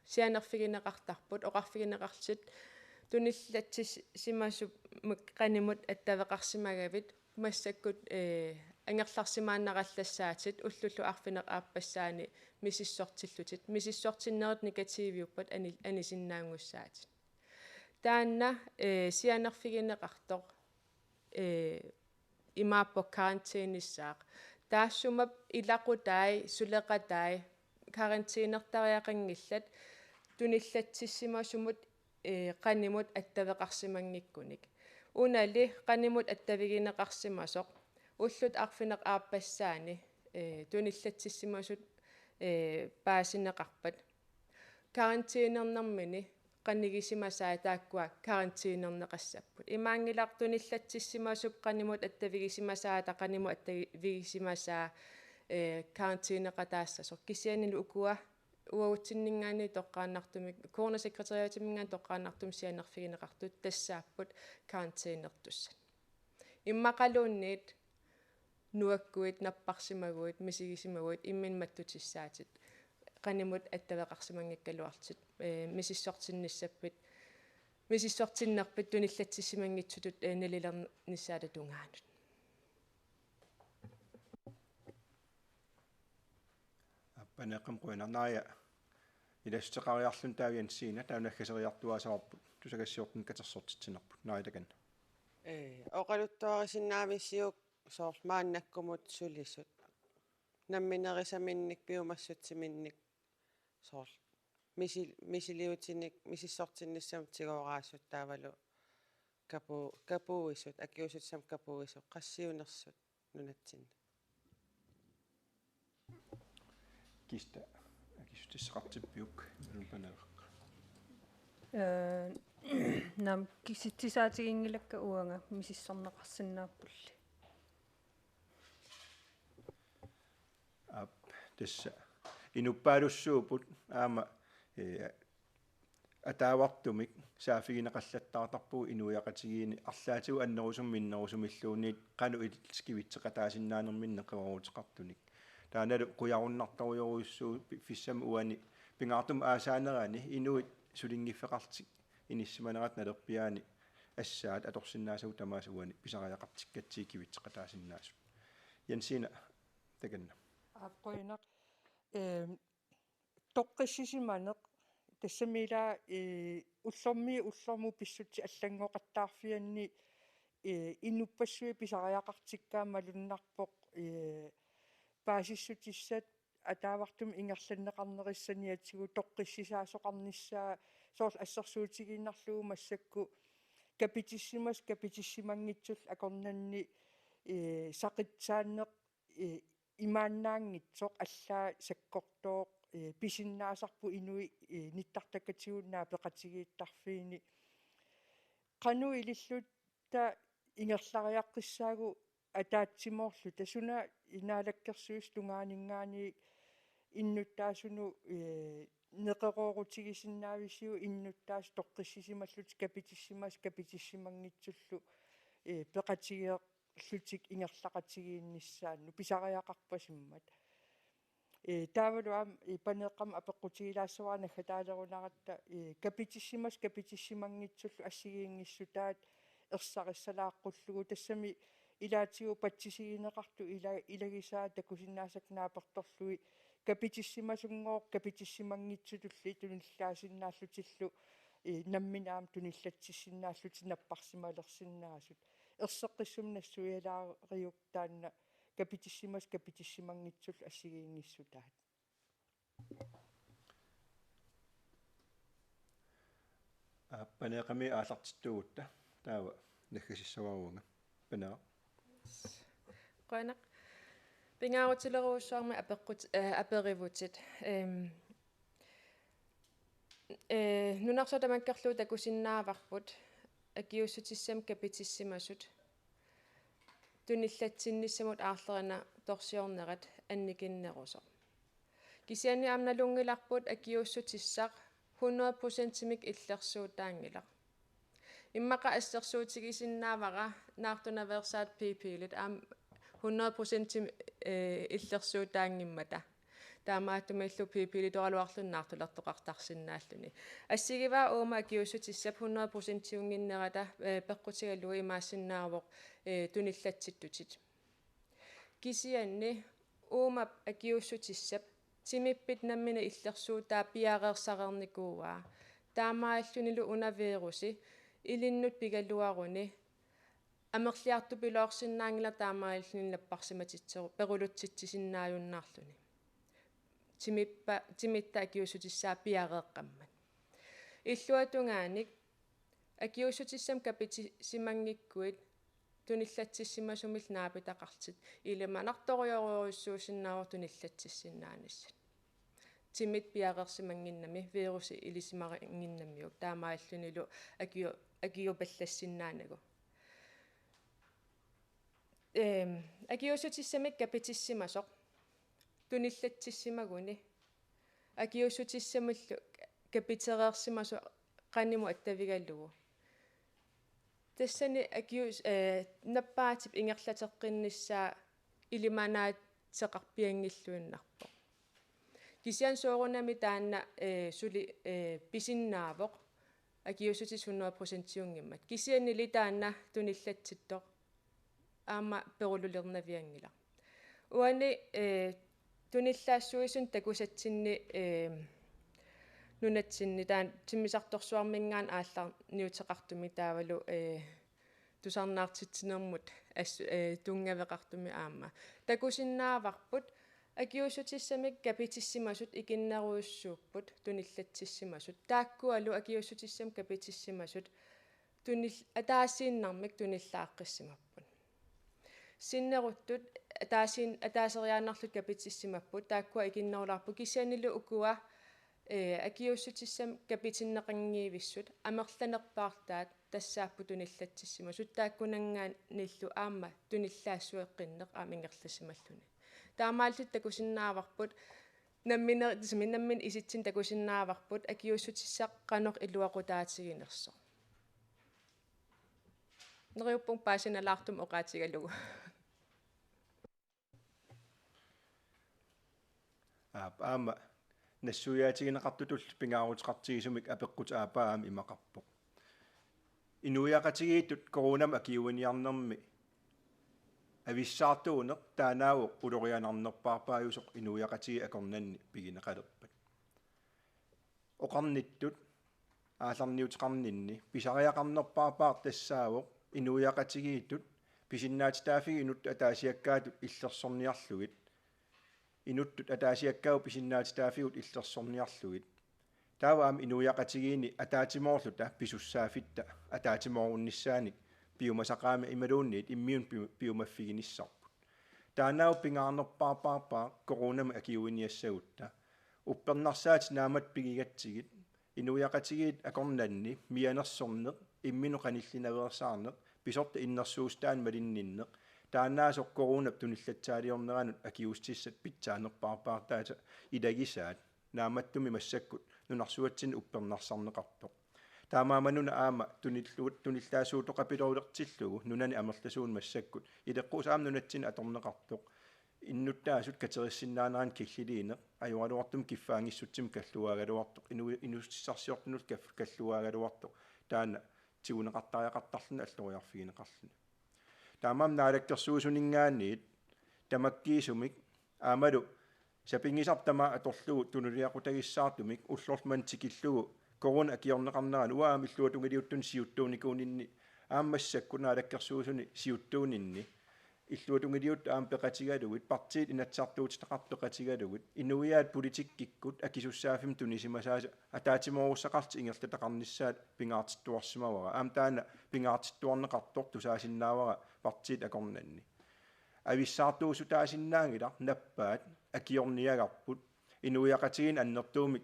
сианерфигинеқартарпут оқарфигинеқарсит туниллатсимасуп qaнимут аттавеқарсимагавит массаккут ангерларсимааннараллассаатит уллуллу арфинеқ ааппассаани мисиссортиллутит мисиссортиннерит негативиуппат анисиннаангуссаатит таанна сианерфигинеқартоқ имааппо карантиниссаақ таассумап илақутаи сулеқатаи карантинертариақангиллат туниллатсиссимасумут qaнимут аттавеқарсимангиккуник унали qaнимут аттавигинеқарсимасоқ уллут арфинеқ ааппассаани туниллатсиссимасут паасинеқарпат карантинернэрмини qannigisimasaa taakkua karantiinerneqassapпут имаангилар туниллатсиссимасуп qaнимут аттавигисимасаа тақаниму аттавигисимасаа карантинеқатаассасо кисианилу укуа уагутсиннингаани тоққааннартумик корона секретариатимингаан тоққааннартум сианерфигинеқартут тассааппут карантинертуссат иммақалуунниит нуаккуит наппарсимагуит мисигисимагуит иммин маттутиссаатит qaнимут аттавеқарсимангиккалуартит мисиссортинниссаппит мисиссортиннерпит туниллатсиссимангитсутут налилерниссаата тунгаанут аппанеққам қуинарнаая илассеқариарлун таавиансиина таунаггасериартуасаарпут тусагассиортун катерсортитсинерпут наитакан оқалуттуарисиннаамиссиук soor maannakkumut sulisut namminerisaminnik piumassutsimинник soor misiliutinik misissortinnissamut sigoraassut taavalu kapuuissut akiusutsam kapuuissut qassiunersut nunatsin kista akistissaqartippiuk nupaneeq nam kisitsisaatigiingilakka uanga misissorneqarsinnaappulli tassa inuppaalussuuput aama ataavartumik saafigineqallattaartarpuu inuiaqatigiini арлаатигу аннерусум миннерусумиллуунниит qanu ilskivitseqataasinnaanerminne qivaruutiqartunik taaнаlu qujarunнartaruйоруйussuu fissam uani pingaartum aasaaneraani inuit sulingiffeqartik inissimanerat nalerpiaani assaat atorsinnaasau tamaasuani pisariaqartikkatsiikivitseqataasinnaasu Jensina takanna аппоинақ тоққиссисиманеқ тассамила уллорму писсути аллангоқаттаарфианни иннуппассуи писариақартиккаамалуннарпоқ паасиссутиссат атаавартум ингерланнеқарнериссаниатсигу тоққиссисаасоқарниссаа соорл ассерсуутигииннарлугу массакку капитиссимангитсул акорнанни сақитсааннеқ имааннаангитсоқ аллаа саккортооқ писиннаасарпу инуи ниттартаккатигуннаа пеқатигииттарфиини қану илиллутта ингерлариаққиссаагу атаатсимоорлу тасуна инаалаккерсуис лунгаанингаани иннуттаасуну неқероорутигисиннаависиу иннуттаас тоққиссисималлут капитиссимангитсуллу пеқатигиеқ лутик ингерлақатигииннissaanну писариақарпасиммат таавалуам панеэққам апеққутигилаассаваана хатаалерунарата капитиссимангитсуллу ассигиингиссутаат ерсариссалааққуллугу тассами илаатигу патсисигинеқарту илагисаа такусиннаасакнааперторлуи капитиссимасунгоо капитиссимангитсутулли туниллаасиннааллутиллу намминаам туниллатсиссиннааллути наппарсималерсиннаасут ерсеққиссумнассуиалаариук таанна капитиссимангитсул ассигиингиссутаат аппанеқами аалартиттугутта таава наггасиссаваруунга панаа qanaq pingaarutileruussuarma apeqivutsit nunarsotamakkerlu takusinnaavarput akiussutissam kapitissimasut tunillatsinnissamut aarlerina torsiornerat annikinneruso kisianni amnalungilarput akiussutissaq 100%-imik illersuutaangilaq immaqa assersuutigisinnaavara naartunaversaat piipiilit 100% illersuutaangimmata таамааттумиллу пипилиторалуарлуннаартулертоқартарсинааллуни ассигиваа уума акиуссутиссап 100% тиунгиннерата пеққутигаллуи имаассиннаарвоқ туниллатситтутит кисианни уума акиуссутиссап тимиппит наммина иллерсуутаа пиареерсарерникууаа таамааллунилу унавируси илиннут пигаллуаруни амерлиарту пилоорсиннаангила таамааллунин лаппарсиматитсеру перулутситсисиннааюннаарлуни тимитта акиуссутиссаа пиареэққаммат иллуатунгааник акиуссутиссам капитисимангиккуит туниллатсиссимасумил наапитақартит илиманарториоруйуссуусиннаавор туниллатсиссиннааниссат тимит пиареерсимангиннами вируси илисимарингиннамиук таамааллунилу акиупаллассиннаанагу акиуссутиссамик капитиссимасоқ туниллатсиссимагуни акиуссутиссамуллу капитереерсимасу qannimu attavigallугу тассани акиус наппаатип ингерлатеққиннissaа илиманаат теқарпиангиллуиннарпо кисиан соорунами таанна сули писиннаавоқ акиуссутис 100% тиунгиммат кисианни литаанна туниллатситтоқ аама перулулернавиангила уани туниллаассуисун такусатсинни нунатсинни таан тиммисарторсуармингаан ааллар ниутеқартуми таавалу тусарнаартитсинермут тунгавеқартуми аама такусиннааvarput акиуссутиссамик капитиссимасут икиннеруйуссууппут туниллатсиссимасут тааккуалу акиуссутиссам капитиссимасут тунил атаассииннармик туниллааққиссимаппут синнеруттут атаасериааннарлут капитиссимаппут тааккуа икиннерулаарпу кисианилу укуа акиуссутиссам капитиннеқангиивиссут амерланерпаартаат тассааппу туниллатсиссима суттааккунангаан ниллу аама туниллаассуэққиннеқ аамингерлассималлуни таамааллут такусиннааварпут наммин иситсин такусиннааварпут акиуссутиссақ қанеқ илуақутаатигинерсо нериуппун паасиналаартум оқаатигалугу аама нассуяатигинеқартутул пингаарутеқартигисумик апеққут аапаами имақарпоқ инуяқатигииттут коронам акиуаниарнэрми ависсаартуунеқ таанаавоқ улорианарнерпаарпааюсоқ инуяқатиги акорнанни пигинеқалерпат оқарниттут ааларниутеқарнинни писариақарнерпаарпаар тассаавоқ инуяқатигииттут писиннаатитаафиги инут атаасиаккаатут иллерсорниарлугит инуттут атаасиаккау писиннаатитаафигут иллерсорниарлугит тааваам инуяқатигиини атаатимоорлута писуссаафитта атаатимоорунниссааник пиумасақаами ималуунниит иммиун пиумаффигиниссарпут таанау пингаарнерпаарпаарпаа коронама акиуиниассагутта уппернарсаат наамат пигигатсигит инуяқатигиит акорнанни мианерсорнеқ имминуқаниллинаверсаарнеқ писорта иннерсуустаан малинниннеқ тааннаасоқ коронап туниллатсаалиорнеранут акиустиссат питсаанерпаарпаартаата илагисаат нааматтуми массаккут нунарсуатсин уппернарсарнеқарпоқ таамаамануна аама туниллаасуутоқапилорулертиллугу нунани амерласуун массаккут илеққусаам нунатсин аторнеқартоқ иннуттаасут катериссиннаанеран киллилиинеқ аюалуартум киффаангиссутсим каллуаагалуартоқ инуиссарсиортунут каллуаагалуартоқ таана тигунеқартариақартарлуна аллориарфигинеқарлуна таамаам наалаккерсуусунингаанниит тамаккиисумик аамалу сапингисартама аторлугу тунулиақутагиссаартумик уллорман тикиллугу корона акиорнеқарнеран уаамиллуа тунгилиуттун сиуттууникуунинни аамассаккунаалаккерсуусуни сиуттуунинни иллуа тунгилиут аам пеқатигалугит партиит инатсартуутеқартоқатигалугит инуиаат политиккиккут акисуссаафим тунисимасааса атаатимооруссақарти ингерлатақарниссаат пингаартиттуарсимавара аам таана пингаартиттуарнеқартор тусаасиннаавара партиит акорнанни ависсаартуусутаасиннаангила наппаат акиорниагарпут инуиақатигин аннертуумик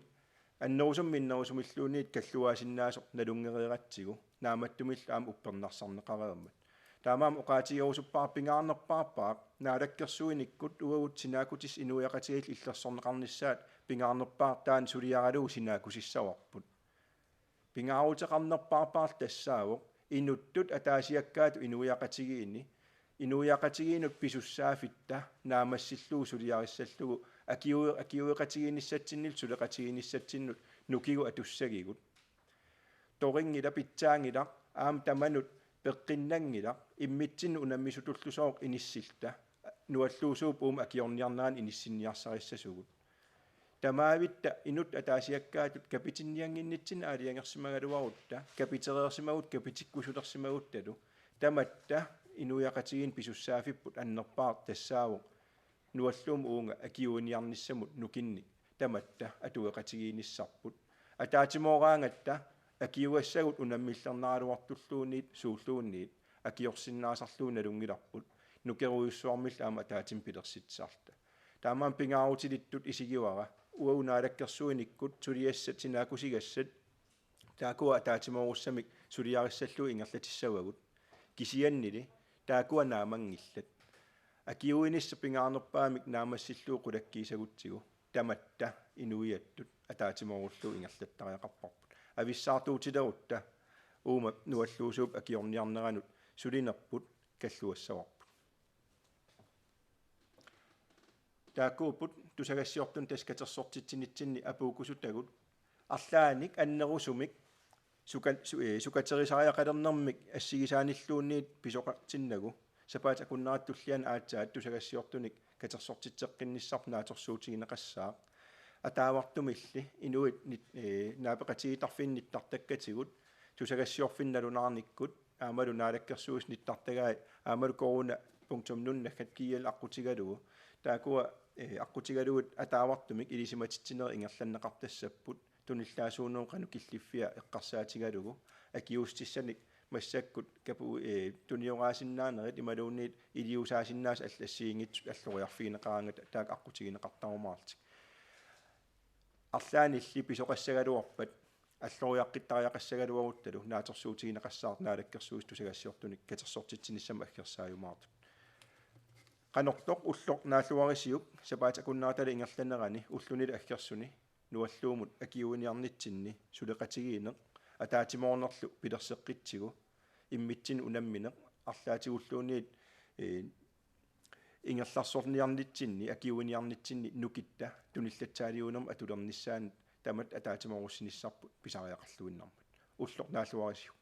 аннерусумминнерусумиллуунниит каллуаасиннаасоқ налунгериератсигу нааматтумилла аам уппернарсарнеқареермат таамаам оқаатигерусуппаар пингаарнерпаарпаақ наалаккерсуиниккут уагут синаакутис инуиақатигил иллерсорнеқарниссаат пингаарнерпаар таан сулиаралуу синаакусиссаварпут пингаарутеқарнерпаарпаар тассаавоқ инуттут атаасиаккаату инуиақатигиинни инуиақатигиинут писуссаафитта наамассиллуу сулиариссаллугу акиуеқатигииниссатсиннил сулеқатигииниссатсиннут нукигу атуссагигут торингила питсаангила аам таманут пеққиннангила иммитсинну унаммисутуллусооқ иниссилта нуаллуусууп уум акиорниарнаан иниссинниарсариссасугут тамаавитта инут атаасиаккаатут капитинниангиннитсин аалиангерсимагалуарутта капитереерсимагут капитиккусулерсимагутталу таматта инуяқатигин писуссаафиппут аннерпаар тассаавоқ нуаллуум уунга акиуниарниссамут нукинни таматта атуеқатигииниссарпут атаатимоогаангатта акиуассагут унаммиллернаралуартуллуунниит сууллуунниит акиорсиннаасарлууналунгиларпут нукеруйуссуармилла аама атаатим пилерситсаарта таамаан пингаарутилиттут исигивара уаунаалаккерсуиниккут сулиассат синаакусигассат таакуа атаатимооруссамик сулиариссаллуу ингерлатиссавагут кисианнили таакуа наамангиллат акиуинисса пингаарнерпаамик наамассиллуу qulakkiisaguttigu таматта инуиаттут атаатимоорлуу ингерлаттариақарпарпут ависсаартуутилерутта уума нуаллуусууп акиорниарнеранут сулинерпут каллуассаварпут таакуупут тусагассиортун таскатерсортитсинитсинни апуукусутагут арлааник аннерусумик сукатерисариақалернэрмик ассигисааниллуунниит писоқартиннагу сапаат акуннааттуллиан аатсаат тусагассиортуник катерсортитсеққиннissarнааторсуутигинеқассаа атаавартумилли инуит наапеқатигитарфинниттартаккатигут тусагассиорфинналунаарниккут aamalu naalakkersuus nittartagai aamalu corona.nunnakat kial aqutigalugu taakua aqutigalugut ataavartumik ilisimatitsineri ingerlanneqartassapput tunillaasuunuu qanu killiffia eqqarsaatigalugu akiustissanik massakkut kapu tunioraasinnaanerit imaluunniit iliusaasinnaas allassiingit alloriarfiineqaraangata taak aqutigineqartarumaartik арлаанилли писоқассагалуарпат аллориаққиттариақассагалуарутталу наатерсуутигинеқассаарт наалаккерсуус тусагассиортуник катерсортитсиниссама аггерсааюмаартут qanортоқ уллоқ нааллуарисиук сапаатакуннаатали ингерланерани уллунила аггерсуни нуаллуумут акиуиниарнитсинни сулеқатигиинеқ атаатимоорнерлу пилерсеққитсигу иммитсин унамминеқ арлаатигуллуунниит ингерларсорниарнитсинни акиуиниарнитсинни нукитта туниллатсаалиунерма атулернissaан тамат атаатиморуссиниссарпут писариақарлуиннармут уллоқ нааллуарисиу